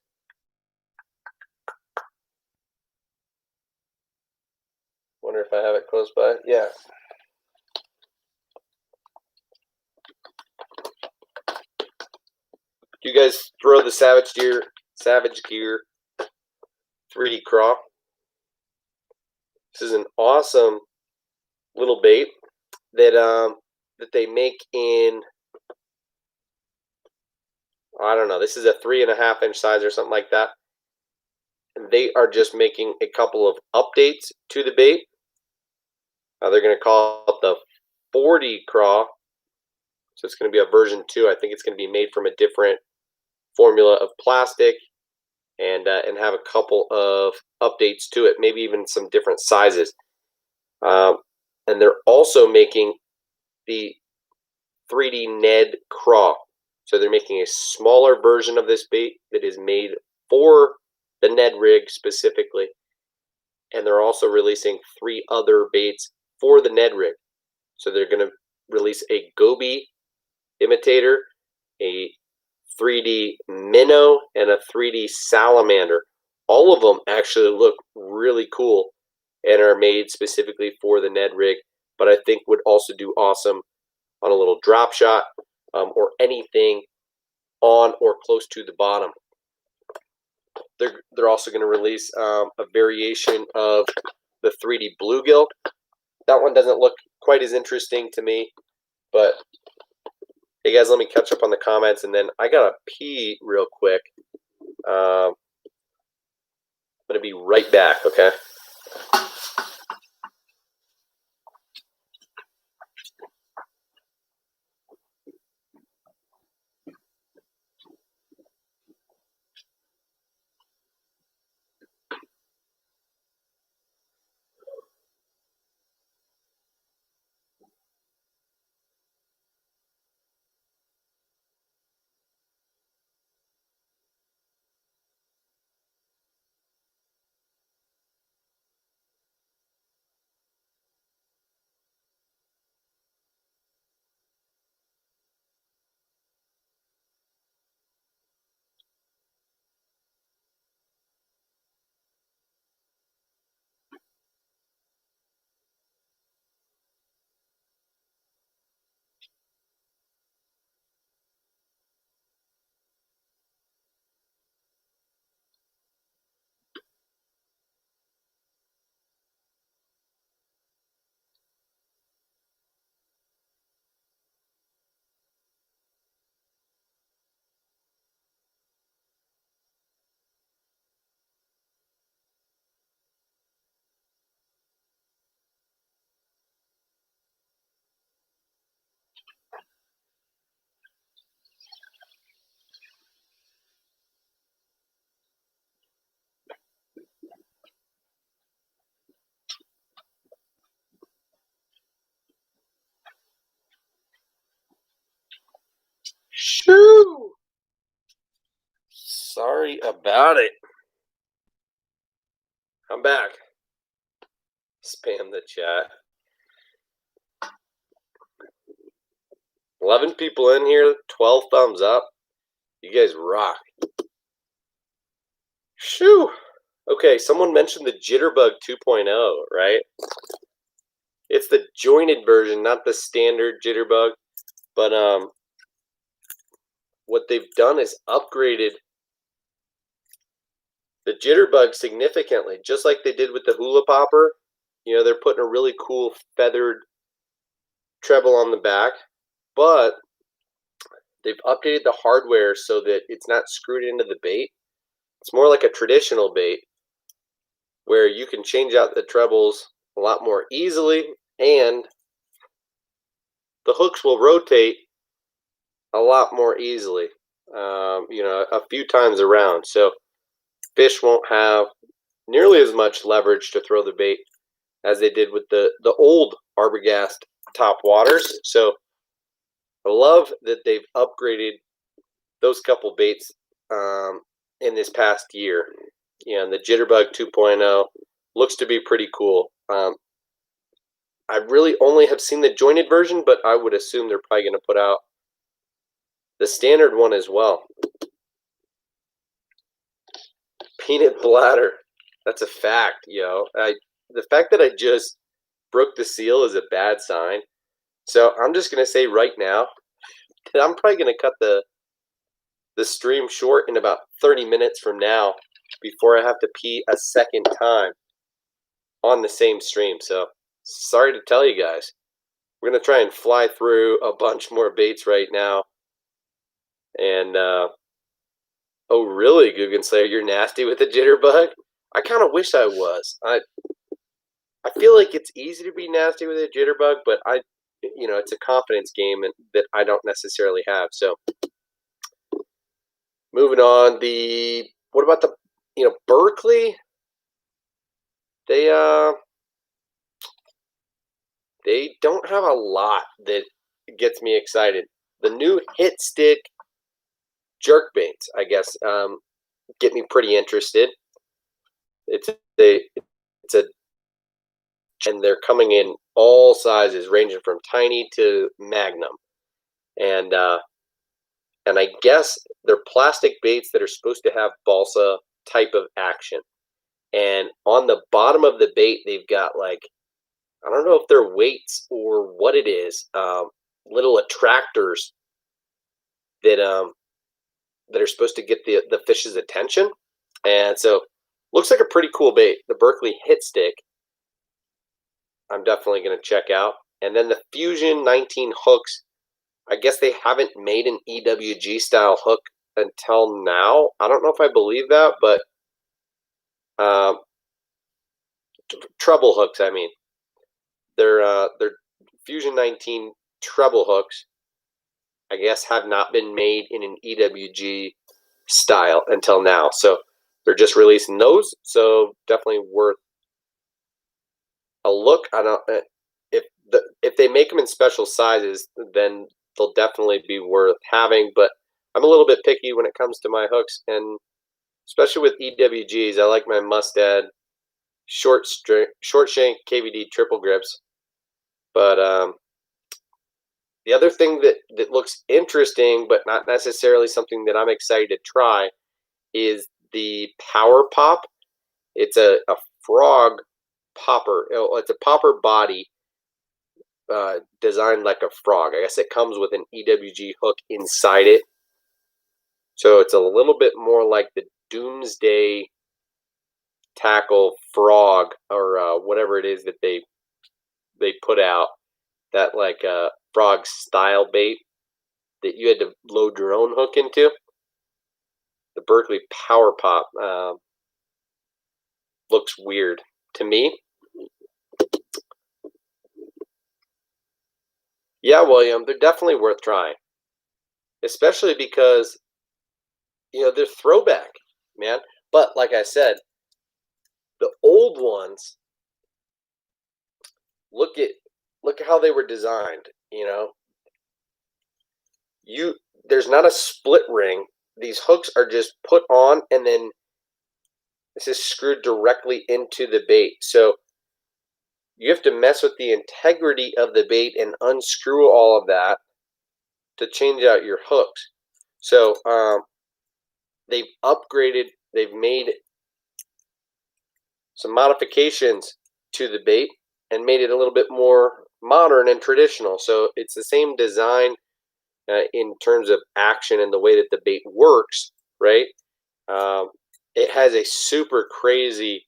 Wonder if I have it close by. Yeah. Do you guys throw the Savage Gear 3D craw? This is an awesome little bait that they make in, I don't know, this is a 3.5-inch size or something like that. And they are just making a couple of updates to the bait. They're going to call it the 40 craw. So it's going to be a version 2. I think it's going to be made from a different formula of plastic, and have a couple of updates to it, maybe even some different sizes. And they're also making the 3D Ned craw. So they're making a smaller version of this bait that is made for the Ned rig specifically. And they're also releasing 3 other baits for the Ned rig. So they're going to release a goby imitator, a 3D minnow, and a 3D salamander. All of them actually look really cool and are made specifically for the Ned rig, but I think would also do awesome on a little drop shot or anything on or close to the bottom. They're also going to release a variation of the 3D bluegill. That one doesn't look quite as interesting to me, but hey guys, let me catch up on the comments, and then I gotta pee real quick. I'm gonna be right back, okay? about it. I'm back. Spam the chat. 11 people in here, 12 thumbs up. You guys rock. Shoo! Okay, someone mentioned the Jitterbug 2.0, right? It's the jointed version, not the standard Jitterbug. But what they've done is upgraded the Jitterbug significantly, just like they did with the Hula Popper. You know, they're putting a really cool feathered treble on the back, but they've updated the hardware so that it's not screwed into the bait. It's more like a traditional bait where you can change out the trebles a lot more easily, and the hooks will rotate a lot more easily, you know, a few times around. So fish won't have nearly as much leverage to throw the bait as they did with the old Arbogast top waters. So I love that they've upgraded those couple baits in this past year. You know, and the Jitterbug 2.0 looks to be pretty cool. I really only have seen the jointed version, but I would assume they're probably going to put out the standard one as well. Peanut bladder. That's a fact, yo. The fact that I just broke the seal is a bad sign. So I'm just going to say right now that I'm probably going to cut the stream short in about 30 minutes from now before I have to pee a second time on the same stream. So sorry to tell you guys. We're going to try and fly through a bunch more baits right now. And, oh, really, Guggen Slayer, you're nasty with the Jitterbug? I kind of wish I was. I feel like it's easy to be nasty with a Jitterbug, but you know, it's a confidence game that I don't necessarily have. So, moving on, what about the, you know, Berkeley? They don't have a lot that gets me excited. The new hit stick Jerkbaits, I guess, get me pretty interested. It's a, and they're coming in all sizes, ranging from tiny to magnum, and I guess they're plastic baits that are supposed to have balsa type of action. And on the bottom of the bait, they've got, like, I don't know if they're weights or what it is, little attractors that are supposed to get the fish's attention. And so looks like a pretty cool bait. The Berkeley hit stick, I'm definitely going to check out. And then the Fusion 19 hooks, I guess they haven't made an EWG style hook until now. I don't know if I believe that, but treble hooks, I mean. They're Fusion 19 treble hooks, I guess, have not been made in an EWG style until now. So they're just releasing those. So definitely worth a look. I don't if they make them in special sizes, then they'll definitely be worth having. But I'm a little bit picky when it comes to my hooks, and especially with EWGs, I like my Mustad short shank KVD triple grips. But the other thing that looks interesting, but not necessarily something that I'm excited to try, is the Power Pop. It's a frog popper. It's a popper body designed like a frog. I guess it comes with an EWG hook inside it. So it's a little bit more like the Doomsday Tackle frog, or whatever it is that they put out, that like frog style bait that you had to load your own hook into. The Berkeley Power Pop looks weird to me. Yeah, William, they're definitely worth trying, especially because, you know, they're throwback, man. But like I said, the old ones, look at how they were designed. You know, there's not a split ring these hooks are just put on, and then this is screwed directly into the bait. So you have to mess with the integrity of the bait and unscrew all of that to change out your hooks. So they've upgraded, they've made some modifications to the bait and made it a little bit more modern and traditional. So it's the same design in terms of action and the way that the bait works, right? It has a super crazy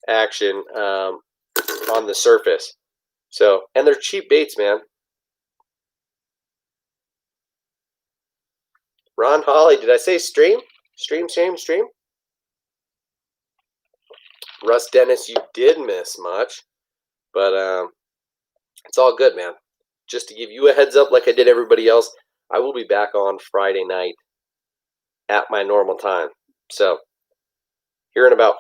action on the surface. So, and they're cheap baits, man. Ron Holly, did I say stream? Stream. Russ Dennis, you did miss much, but it's all good, man. Just to give you a heads up, like I did everybody else, I will be back on Friday night at my normal time. So here in about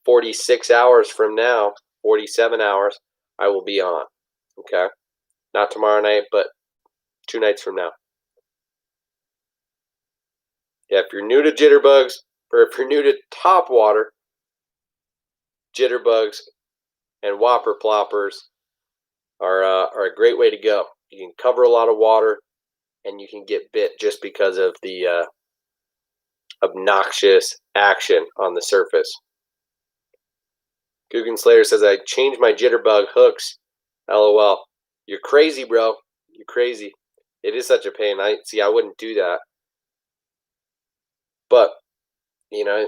46 hours from now, 47 hours, I will be on. Okay, not tomorrow night, but 2 nights from now. Yeah, if you're new to jitterbugs, or if you're new to top water, jitterbugs and whopper ploppers are a great way to go. You can cover a lot of water, and you can get bit just because of the obnoxious action on the surface. Guggen Slayer says, I changed my jitterbug hooks. LOL. You're crazy, bro. You're crazy. It is such a pain. I wouldn't do that. But, I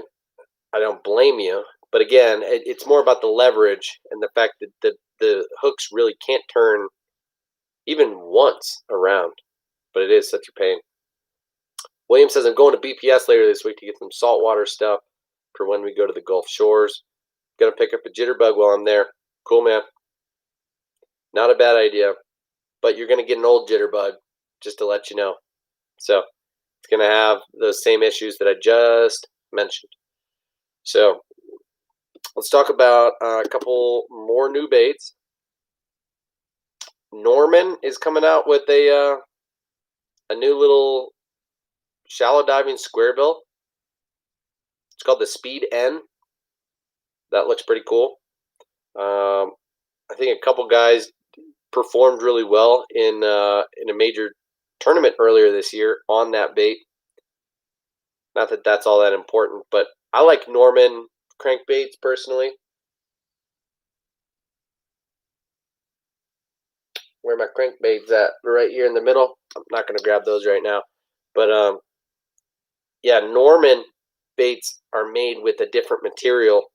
don't blame you. But again, it's more about the leverage and the fact that the hooks really can't turn even once around. But it is such a pain. William says, I'm going to BPS later this week to get some saltwater stuff for when we go to the Gulf Shores. Gonna pick up a jitterbug while I'm there. Cool, man. Not a bad idea. But you're gonna get an old jitterbug, just to let you know. So it's gonna have those same issues that I just mentioned. So let's talk about a couple more new baits. Norman is coming out with a new little shallow diving square bill. It's called the Speed N. That looks pretty cool. I think a couple guys performed really well in a major tournament earlier this year on that bait. Not that that's all that important, but I like Norman crankbaits personally. Where my crankbaits at? Right here in the middle. I'm not going to grab those right now, but yeah, Norman baits are made with a different material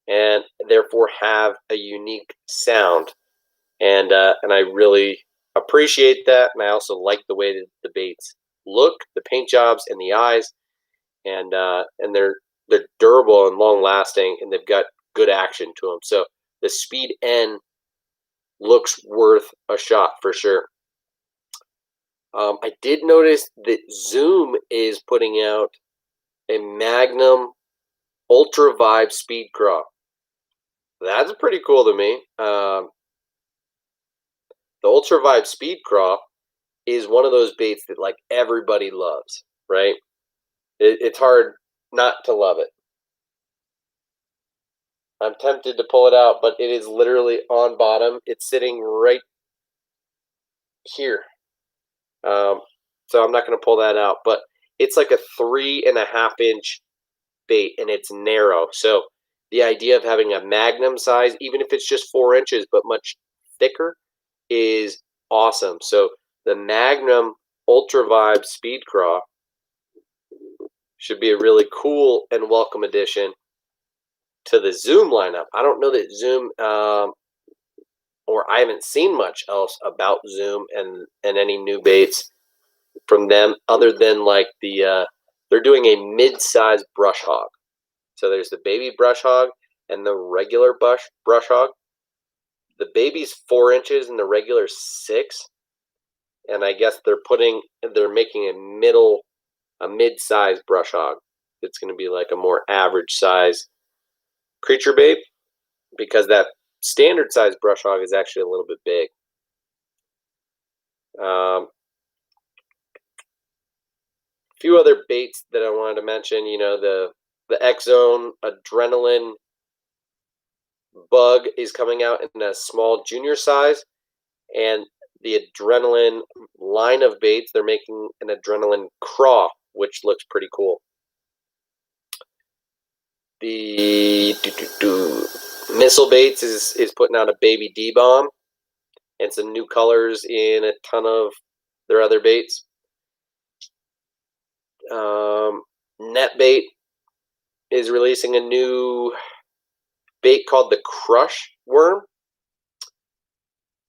and therefore have a unique sound, and I really appreciate that, and I also like the way that the baits look, the paint jobs, and the eyes, and they're durable and long lasting, and they've got good action to them. So the Speed N looks worth a shot for sure. I did notice that Zoom is putting out a Magnum Ultra Vibe Speed Craw. That's pretty cool to me. The Ultra Vibe Speed Craw is one of those baits that like everybody loves, right? It's hard not to love it. I'm tempted to pull it out, but it is literally on bottom. It's sitting right here. So I'm not going to pull that out, but it's like a 3.5-inch bait, and it's narrow. So the idea of having a Magnum size, even if it's just 4 inches, but much thicker, is awesome. So the Magnum Ultra Vibe Speed Craw should be a really cool and welcome addition to the Zoom lineup. I don't know that Zoom, or I haven't seen much else about Zoom and any new baits from them other than like they're doing a mid-size brush hog. So there's the baby brush hog and the regular brush hog. The baby's 4 inches and the regular 6. And I guess they're making a mid-size brush hog. It's going to be like a more average size creature bait, because that standard size brush hog is actually a little bit big. few other baits that I wanted to mention. You know, the X-Zone Adrenaline Bug is coming out in a small junior size, and the Adrenaline line of baits, they're making an Adrenaline Craw, which looks pretty cool. The Missile Baits is putting out a Baby D-Bomb and some new colors in a ton of their other baits. Netbait is releasing a new bait called the Crush Worm,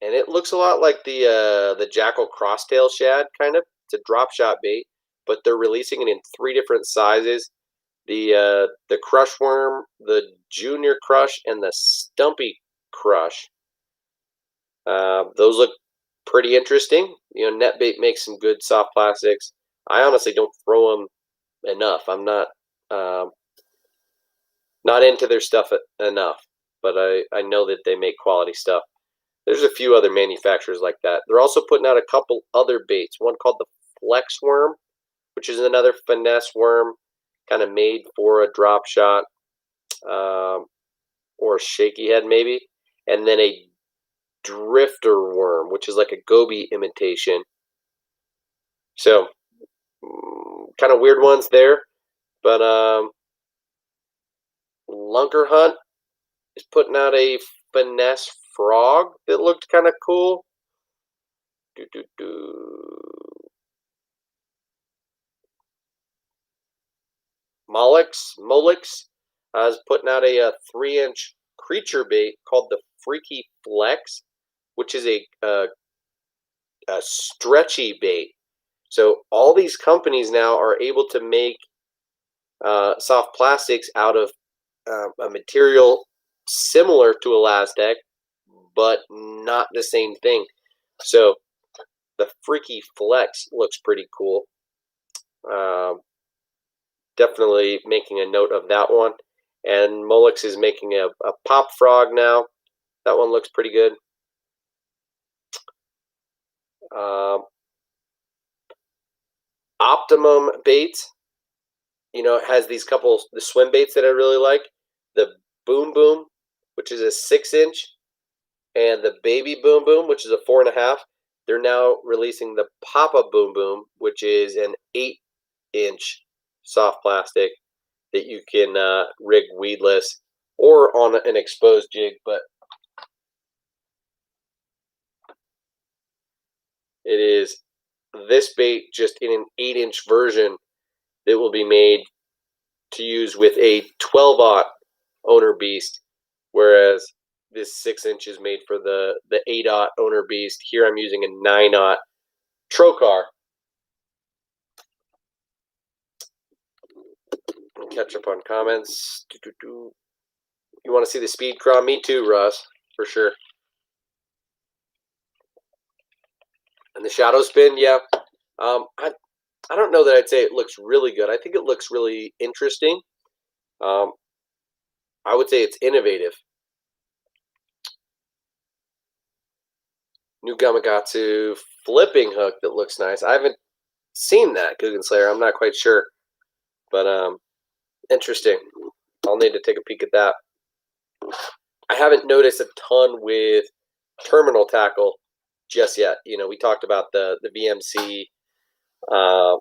and it looks a lot like the Jackal Crosstail Shad, kind of. It's a drop shot bait, but they're releasing it in 3 different sizes. The Crush Worm, the Junior Crush, and the Stumpy Crush. Those look pretty interesting. You know, Netbait makes some good soft plastics. I honestly don't throw them enough. I'm not into their stuff enough, but I know that they make quality stuff. There's a few other manufacturers like that. They're also putting out a couple other baits. One called the Flex Worm, which is another finesse worm, kind of made for a drop shot or shaky head maybe. And then a Drifter Worm, which is like a goby imitation. So, kind of weird ones there. But Lunker Hunt is putting out a finesse frog that looked kind of cool. Molix is putting out a 3-inch creature bait called the Freaky Flex, which is a stretchy bait. So all these companies now are able to make soft plastics out of a material similar to Elastec, but not the same thing. So the Freaky Flex looks pretty cool. Definitely making a note of that one. And Molix is making a pop frog now. That one looks pretty good. Optimum Baits, you know, it has these couple, the swim baits that I really like. The Boom Boom, which is a 6-inch, and the Baby Boom Boom, which is a 4.5. They're now releasing the Papa Boom Boom, which is an 8-inch soft plastic that you can rig weedless or on an exposed jig, but it is this bait just in an 8-inch version that will be made to use with a 12-aught owner beast, whereas this 6-inch is made for the 8-aught owner beast. Here I'm using a 9-aught trocar. Catch up on comments. You want to see the speed craw? Me too, Russ, for sure. And the shadow spin, yeah. I don't know that I'd say it looks really good. I think it looks really interesting. I would say it's innovative. New Gamakatsu flipping hook that looks nice. I haven't seen that, Guggen Slayer. I'm not quite sure. But interesting. I'll need to take a peek at that. I haven't noticed a ton with terminal tackle just yet. You know, we talked about the VMC, the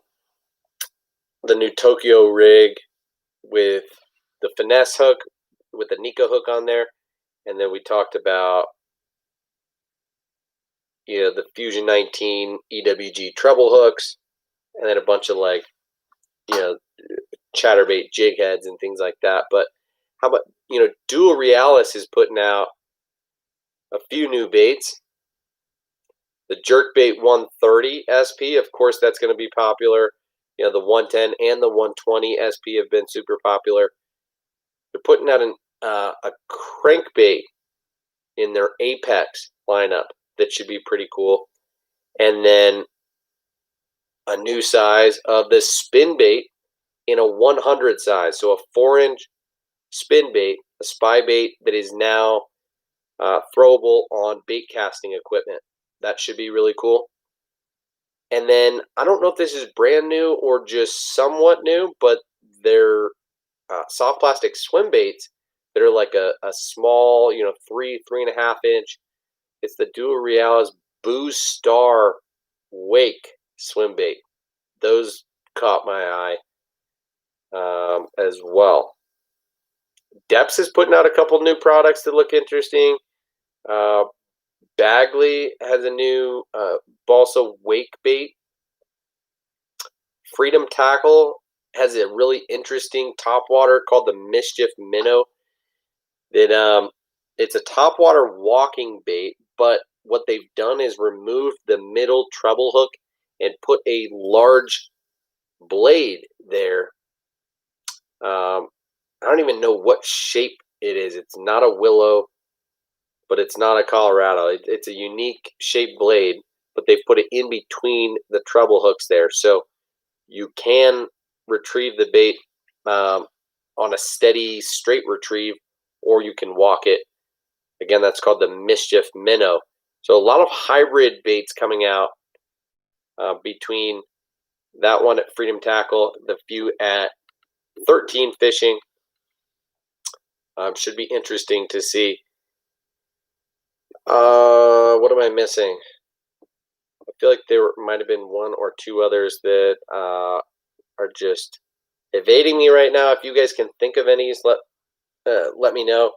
new Tokyo rig with the finesse hook with the Nico hook on there, and then we talked about, you know, the Fusion 19 EWG treble hooks, and then a bunch of, like, you know, chatterbait jig heads and things like that. But how about, you know, Dual Realis is putting out a few new baits. The Jerkbait 130 SP, of course, that's going to be popular. You know, the 110 and the 120 SP have been super popular. They're putting out a Crankbait in their Apex lineup that should be pretty cool. And then a new size of the spin bait in a 100 size. So a 4-inch spin bait, a spy bait that is now throwable on bait casting equipment. That should be really cool. And then I don't know if this is brand new or just somewhat new, but they're soft plastic swim baits that are like a small, 3.5 inch. It's the Dual Realis Boost Star Wake swim bait. Those caught my eye as well. Depths is putting out a couple new products that look interesting. Bagley has a new balsa wake bait. Freedom Tackle has a really interesting topwater called the Mischief Minnow. That it's a topwater walking bait, but what they've done is remove the middle treble hook and put a large blade there. I don't even know what shape it is. It's not a willow, but it's not a Colorado. It's a unique shaped blade, but they've put it in between the treble hooks there. So you can retrieve the bait on a steady, straight retrieve, or you can walk it. Again, that's called the Mischief Minnow. So a lot of hybrid baits coming out between that one at Freedom Tackle, the few at 13 Fishing. Should be interesting to see. What am I missing? I feel like there might have been one or two others that are just evading me right now. If you guys can think of any, let me know.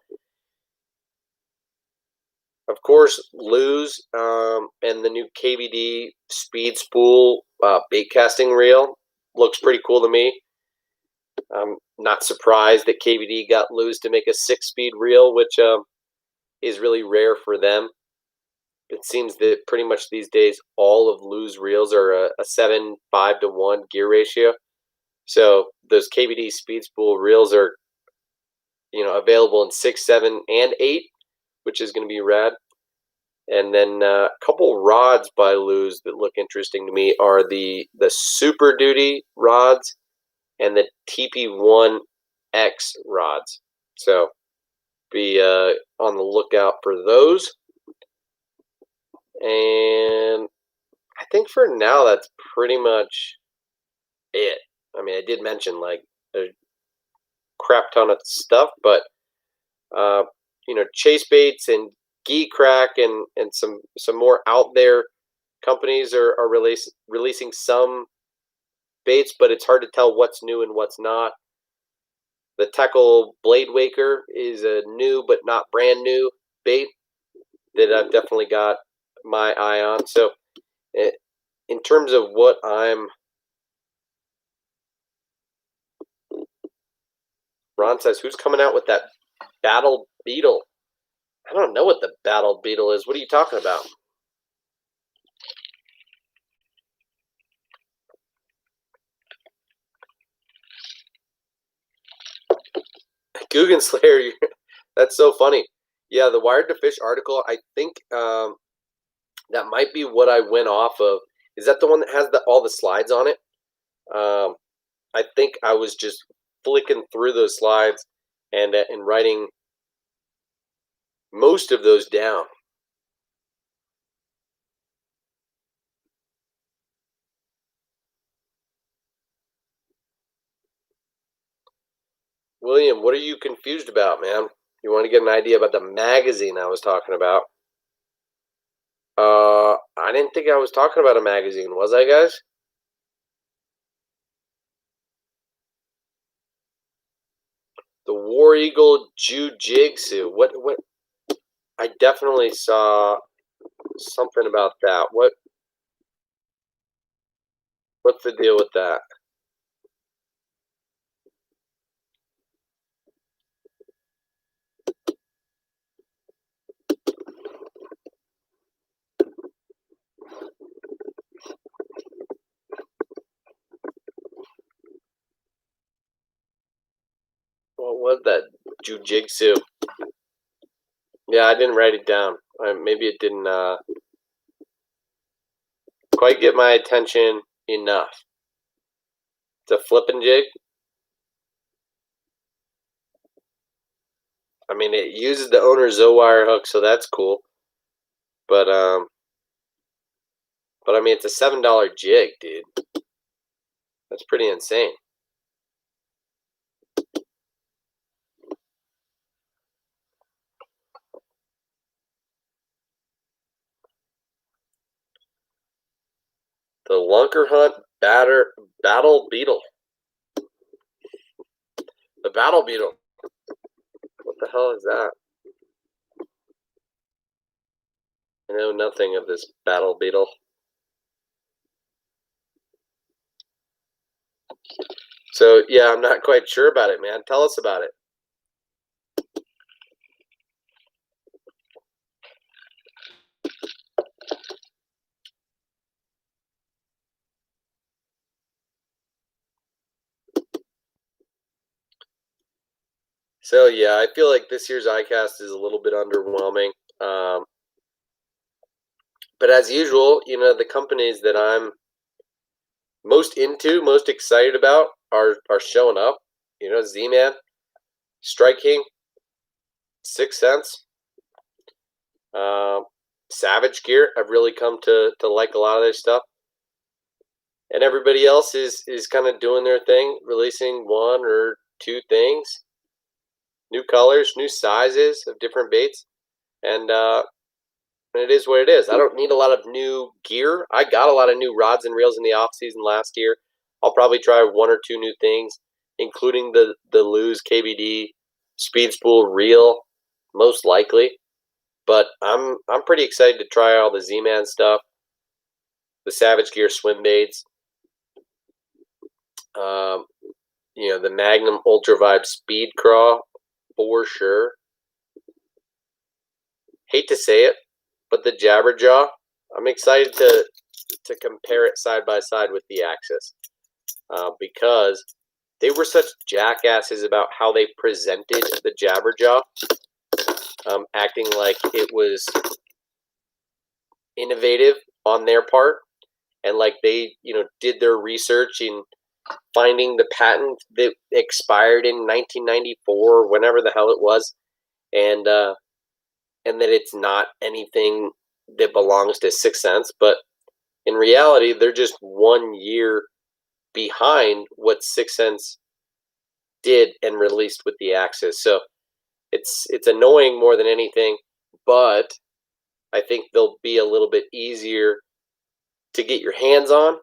Of course, Lose and the new KVD Speed Spool bait casting reel looks pretty cool to me. I'm not surprised that KVD got Lose to make a 6-speed reel, which is really rare for them. It seems that pretty much these days all of Lose reels are a 7:5 to 1 gear ratio. So those KVD Speed Spool reels are available in 6, 7, and 8, which is going to be rad. And then a couple rods by Lose that look interesting to me are the Super Duty rods and the TP1X rods. So be on the lookout for those. And I think for now that's pretty much it. I mean, I did mention like a crap ton of stuff, but chase baits and Gee Crack and some more out there companies are releasing some baits, but it's hard to tell what's new and what's not. The Tackle Blade Waker is a new but not brand new bait that I've definitely got my eye on. So in terms of what Ron says, who's coming out with that Battle Beetle? I don't know what the Battle Beetle is. What are you talking about? Guggen Slayer, that's so funny. Yeah, the Wired to Fish article, I think that might be what I went off of. Is that the one that has all the slides on it? I think I was just flicking through those slides and writing most of those down. William, what are you confused about, man? You want to get an idea about the magazine I was talking about? I didn't think I was talking about a magazine, was I, guys? The War Eagle Jiu-Jitsu. What? I definitely saw something about that. What's the deal with that? What was that? Jiu-Jitsu. Yeah, I didn't write it down. Maybe it didn't quite get my attention enough. It's a flipping jig. I mean, it uses the owner's Zowire hook, so that's cool. But But I mean, it's a $7 jig, dude. That's pretty insane. The Lunker Hunt Battle Beetle. The Battle Beetle. What the hell is that? I know nothing of this Battle Beetle. So, yeah, I'm not quite sure about it, man. Tell us about it. So, yeah, I feel like this year's ICAST is a little bit underwhelming. But as usual, you know, the companies that I'm most into, most excited about are showing up. You know, Z-Man, Strike King, 6 Cents, Savage Gear. I've really come to like a lot of their stuff. And everybody else is kind of doing their thing, releasing 1 or 2 things. New colors, new sizes of different baits. And it is what it is. I don't need a lot of new gear. I got a lot of new rods and reels in the off season last year. I'll probably try 1 or 2 new things, including the Lose KBD Speed Spool reel, most likely. But I'm pretty excited to try all the Z-Man stuff, the Savage Gear swim baits, you know, the Magnum Ultra Vibe Speed Craw for sure. Hate to say it, but the Jabberjaw, I'm excited to compare it side by side with the Axis because they were such jackasses about how they presented the Jabberjaw, acting like it was innovative on their part, and like they, you know, did their research in finding the patent that expired in 1994, whenever the hell it was, and that it's not anything that belongs to 6 Cents, but in reality, they're just 1 year behind what 6 Cents did and released with the Axis. So it's annoying more than anything, but I think they'll be a little bit easier to get your hands on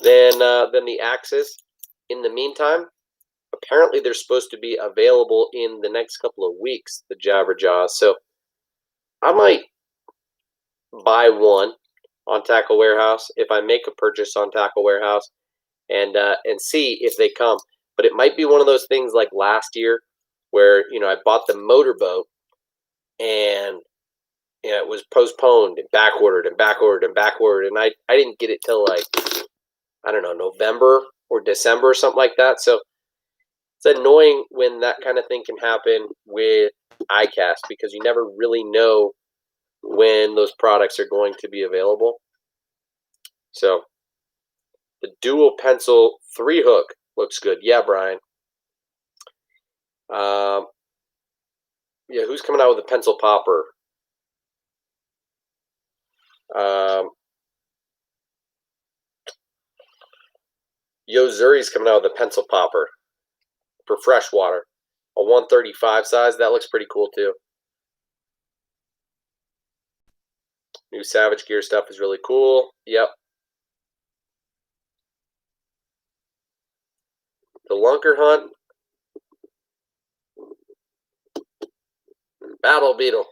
than the Axis. In the meantime, apparently they're supposed to be available in the next couple of weeks, the Jabberjaws. So I might buy 1 on Tackle Warehouse if I make a purchase on Tackle Warehouse, and see if they come. But it might be one of those things like last year where, you know, I bought the motorboat and, you know, it was postponed and back ordered and back ordered and back ordered, and I didn't get it till like, I don't know, November or December or something like that. So it's annoying when that kind of thing can happen with ICAST because you never really know when those products are going to be available. So the dual pencil 3 hook looks good. Yeah, Brian. Yeah, who's coming out with a pencil popper? Yo Zuri's coming out with a pencil popper for freshwater. A 135 size. That looks pretty cool too. New Savage Gear stuff is really cool. Yep. The Lunker Hunt. Battle Beetle.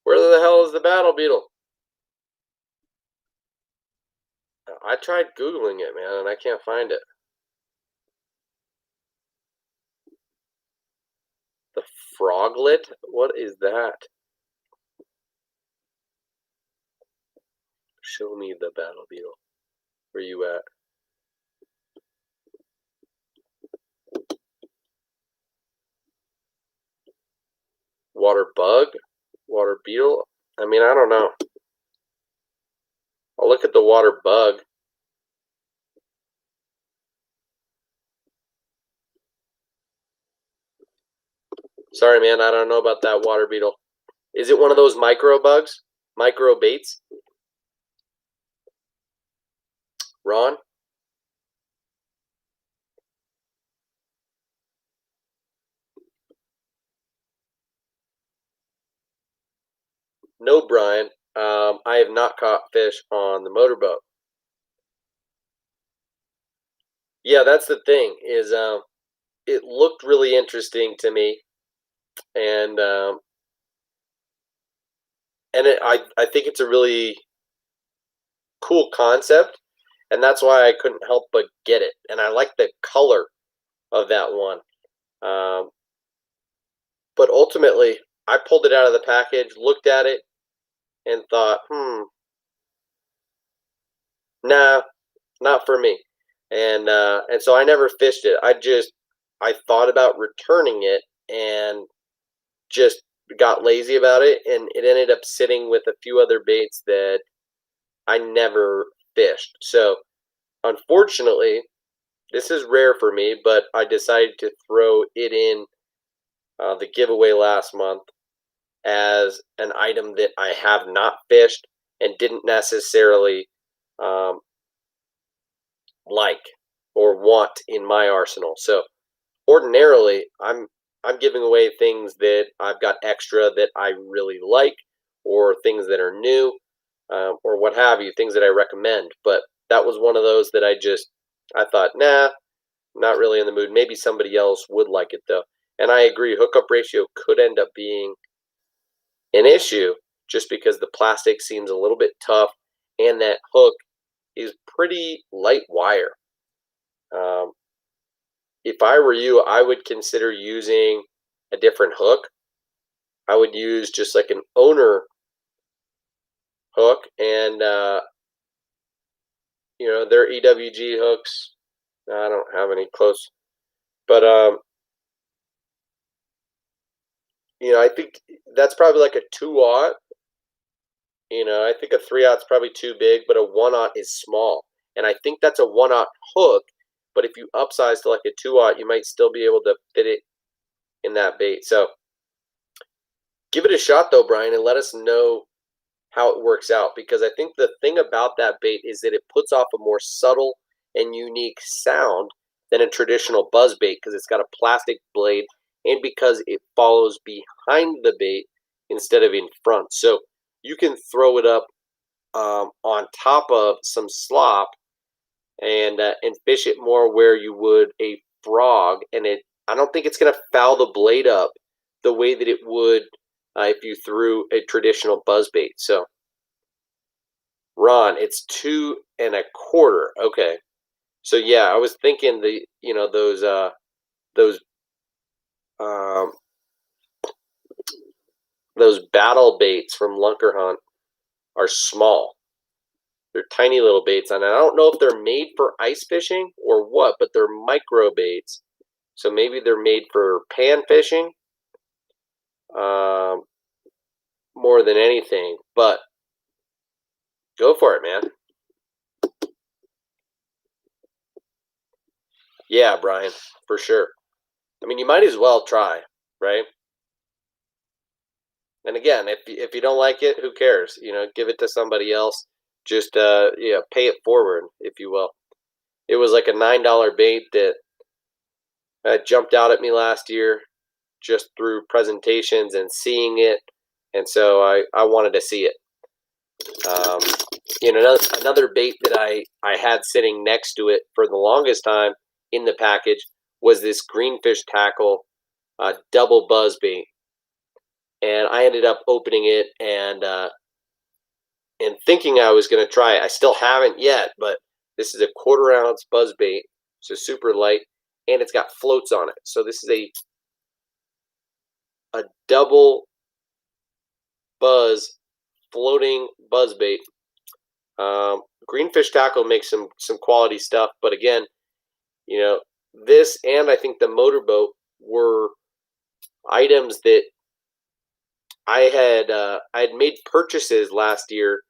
Where the hell is the Battle Beetle? I tried Googling it, man, and I can't find it. The Froglet? What is that? Show me the Battle Beetle. Where you at? Water Bug? Water Beetle? I mean, I don't know. I'll look at the Water Bug. Sorry, man, I don't know about that Water Beetle. Is it one of those micro bugs? micro baits. Ron? No, Brian. I have not caught fish on the motorboat. Yeah, that's the thing. Is it looked really interesting to me, and I think it's a really cool concept, and that's why I couldn't help but get it. And I like the color of that one. But ultimately, I pulled it out of the package, looked at it, and thought, nah, not for me. And so I never fished it. I thought about returning it and just got lazy about it, and it ended up sitting with a few other baits that I never fished. So unfortunately, this is rare for me, but I decided to throw it in the giveaway last month as an item that I have not fished and didn't necessarily like or want in my arsenal. So ordinarily, I'm giving away things that I've got extra that I really like, or things that are new, or what have you, things that I recommend. But that was one of those that I thought, nah, not really in the mood. Maybe somebody else would like it though. And I agree, hookup ratio could end up being an issue just because the plastic seems a little bit tough and that hook is pretty light wire. If I were you, I would consider using a different hook. I would use just like an owner hook, and their EWG hooks. I don't have any close, but I think that's probably like a 2/0. I think a 3/0's probably too big, but a 1/0 is small, and I think that's a 1/0 hook. But if you upsize to like a 2/0, you might still be able to fit it in that bait. So give it a shot though, Brian, and let us know how it works out, because I think the thing about that bait is that it puts off a more subtle and unique sound than a traditional buzz bait, because it's got a plastic blade and because it follows behind the bait instead of in front. So you can throw it up on top of some slop and fish it more where you would a frog, and I don't think it's going to foul the blade up the way that it would if you threw a traditional buzz bait. So Ron, it's 2.25. Okay, so yeah, I was thinking um, those battle baits from Lunker Hunt are small. They're tiny little baits, and I don't know if they're made for ice fishing or what, but they're micro baits. So maybe they're made for pan fishing more than anything. But go for it, man. Yeah, Brian, for sure. I mean, you might as well try, right? And again, if you don't like it, who cares? Give it to somebody else. Just pay it forward, if you will. It was like a $9 bait that jumped out at me last year just through presentations and seeing it, and so I wanted to see it. Another bait that I had sitting next to it for the longest time in the package was this greenfish tackle double buzz bait, and I ended up opening it and thinking I was going to try it. I still haven't yet, but this is a 1/4 ounce buzz bait, so super light, and it's got floats on it. So this is a double buzz floating buzz bait. Greenfish tackle makes some quality stuff, but again, this and I think the motorboat were items that I had made purchases last year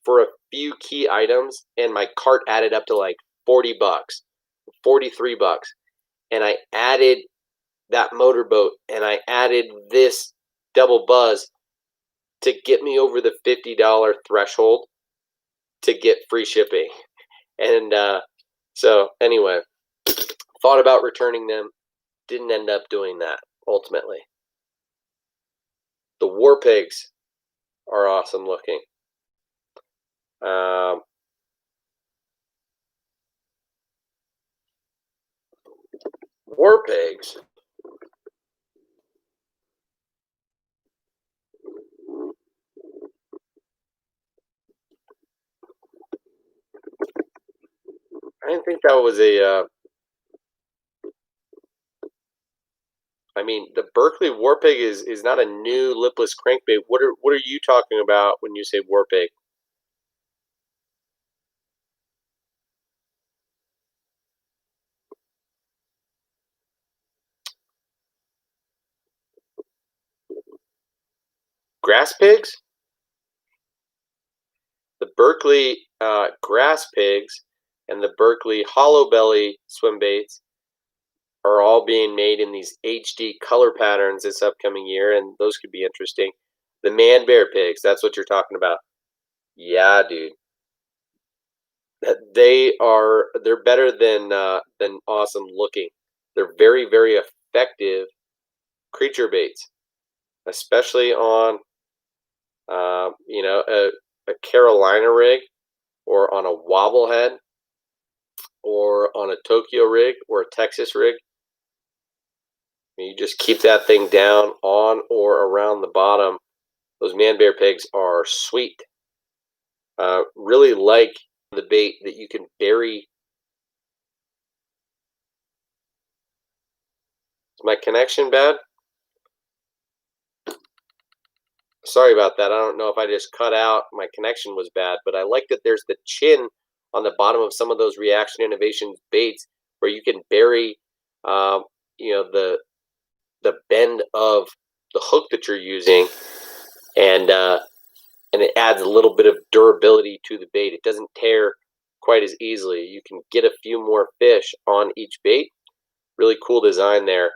for a few key items, and my cart added up to like $40, $43, and I added that motorboat and I added this double buzz to get me over the $50 threshold to get free shipping. And so anyway, thought about returning them, didn't end up doing that ultimately. The war pigs are awesome looking. War pigs. I didn't think that was a. I mean, the Berkeley war pig is not a new lipless crankbait. What are you talking about when you say war pig? Grass pigs? The Berkeley grass pigs and the Berkeley hollow belly swim baits are all being made in these HD color patterns this upcoming year, and those could be interesting. The man bear pigs, that's what you're talking about. Yeah, dude. They're better than awesome looking. They're very, very effective creature baits, especially on a Carolina rig or on a wobble head or on a Tokyo rig or a Texas rig. You just keep that thing down on or around the bottom. Those man bear pigs are sweet. Really like the bait that you can bury. Is my connection bad? Sorry about that. I don't know if I just cut out. My connection was bad, but I like that there's the chin on the bottom of some of those Reaction Innovations baits where you can bury, the bend of the hook that you're using, and it adds a little bit of durability to the bait. It doesn't tear quite as easily. You can get a few more fish on each bait. Really cool design there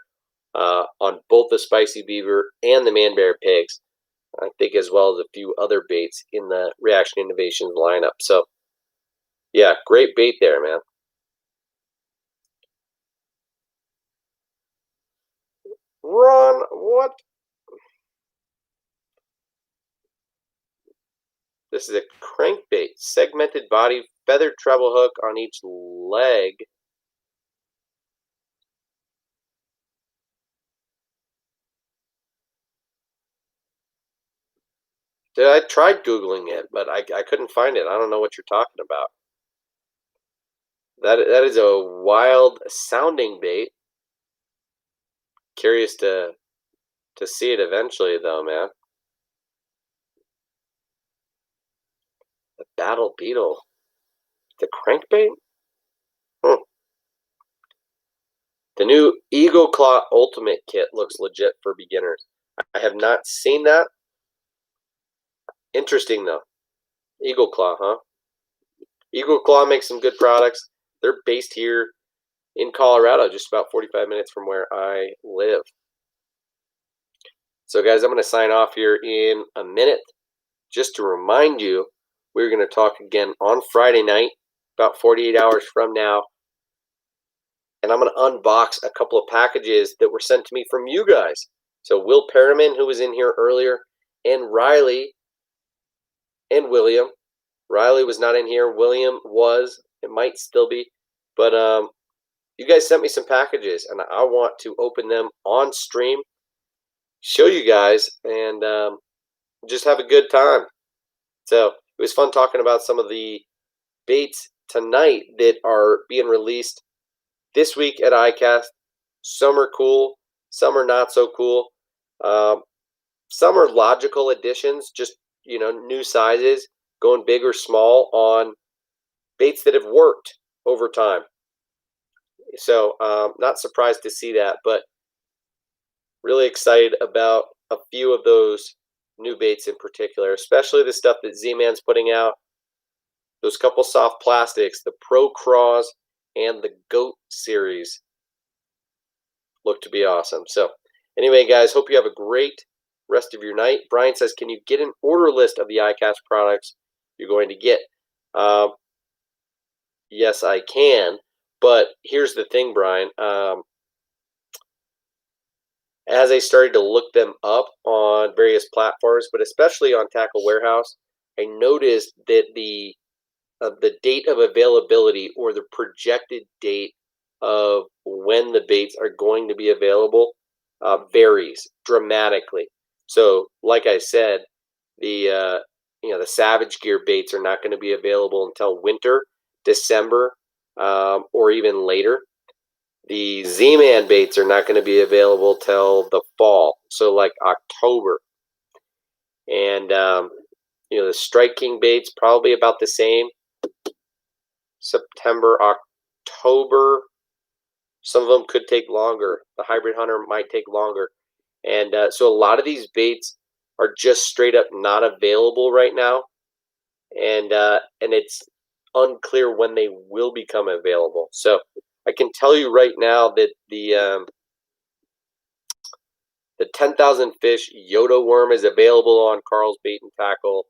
on both the Spicy Beaver and the Man Bear Pigs. I think as well as a few other baits in the Reaction Innovations lineup. So, yeah, great bait there, man. Ron, what? This is a crankbait, segmented body, feathered treble hook on each leg. I tried Googling it, but I couldn't find it. I don't know what you're talking about. That is a wild sounding bait. Curious to see it eventually, though, man. The Battle Beetle. The crankbait? The new Eagle Claw Ultimate Kit looks legit for beginners. I have not seen that. Interesting, though. Eagle Claw, huh? Eagle Claw makes some good products. They're based here in Colorado, just about 45 minutes from where I live. So, guys, I'm going to sign off here in a minute. Just to remind you, we're going to talk again on Friday night, about 48 hours from now. And I'm going to unbox a couple of packages that were sent to me from you guys. So Will Perriman, who was in here earlier, and Riley and William. Riley was not in here. William was. It might still be. But you guys sent me some packages, and I want to open them on stream, show you guys, and just have a good time. So it was fun talking about some of the baits tonight that are being released this week at ICAST. Some are cool, some are not so cool. Some are logical additions, just new sizes, going big or small on baits that have worked over time. So not surprised to see that, but really excited about a few of those new baits in particular, especially the stuff that Z-Man's putting out. Those couple soft plastics, the Pro Craws and the Goat series look to be awesome. So anyway, guys, hope you have a great rest of your night. Brian says, can you get an order list of the ICAST products you're going to get? Yes, I can. But here's the thing, Brian. As I started to look them up on various platforms, but especially on Tackle Warehouse, I noticed that the date of availability, or the projected date of when the baits are going to be available, varies dramatically. So, like I said, the Savage Gear baits are not going to be available until winter, December, or even later. The Z-Man baits are not going to be available till the fall, so like October. And the Strike King baits probably about the same, September, October. Some of them could take longer. The Hybrid Hunter might take longer. And so a lot of these baits are just straight up not available right now. And it's unclear when they will become available. So I can tell you right now that the 10,000 fish Yoda worm is available on Carl's Bait and Tackle.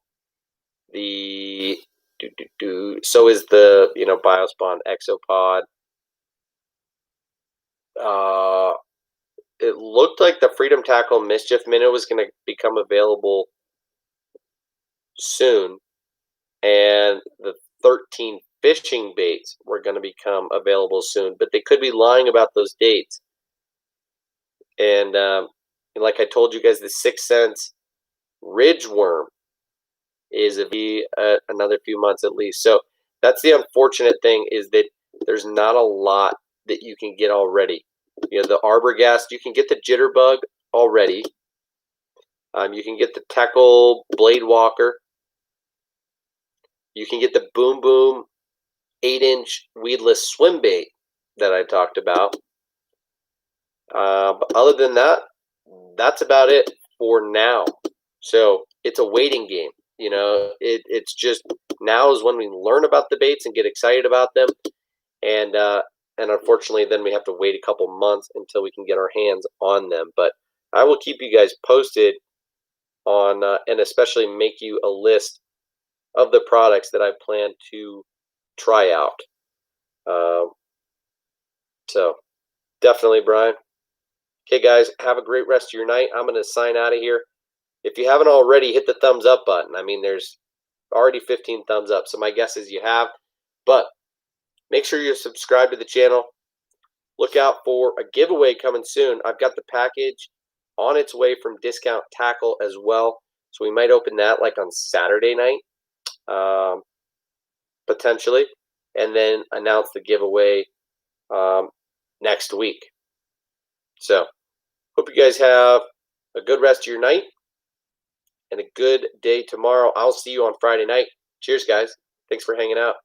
So is the Biospawn Exopod. It looked like the Freedom Tackle Mischief Minnow was going to become available soon, and the 13 fishing baits were going to become available soon, but they could be lying about those dates. And like I told you guys, the 6 Sense Ridge Worm is another few months at least. So that's the unfortunate thing, is that there's not a lot that you can get already. The Arbogast, you can get the Jitterbug already. You can get the Tackle Blade Walker. You can get the Boom Boom 8-inch weedless swim bait that I talked about. But other than that, that's about it for now. So it's a waiting game. It's just now is when we learn about the baits and get excited about them. And unfortunately, then we have to wait a couple months until we can get our hands on them. But I will keep you guys posted on, and especially make you a list of the products that I plan to try out. So definitely, Brian. Okay, guys, have a great rest of your night. I'm going to sign out of here. If you haven't already, hit the thumbs up button. I mean, there's already 15 thumbs up, so my guess is you have. But make sure you're subscribed to the channel. Look out for a giveaway coming soon. I've got the package on its way from Discount Tackle as well. So we might open that like on Saturday night, potentially, and then announce the giveaway next week. So hope you guys have a good rest of your night and a good day tomorrow. I'll see you on Friday night. Cheers, guys. Thanks for hanging out.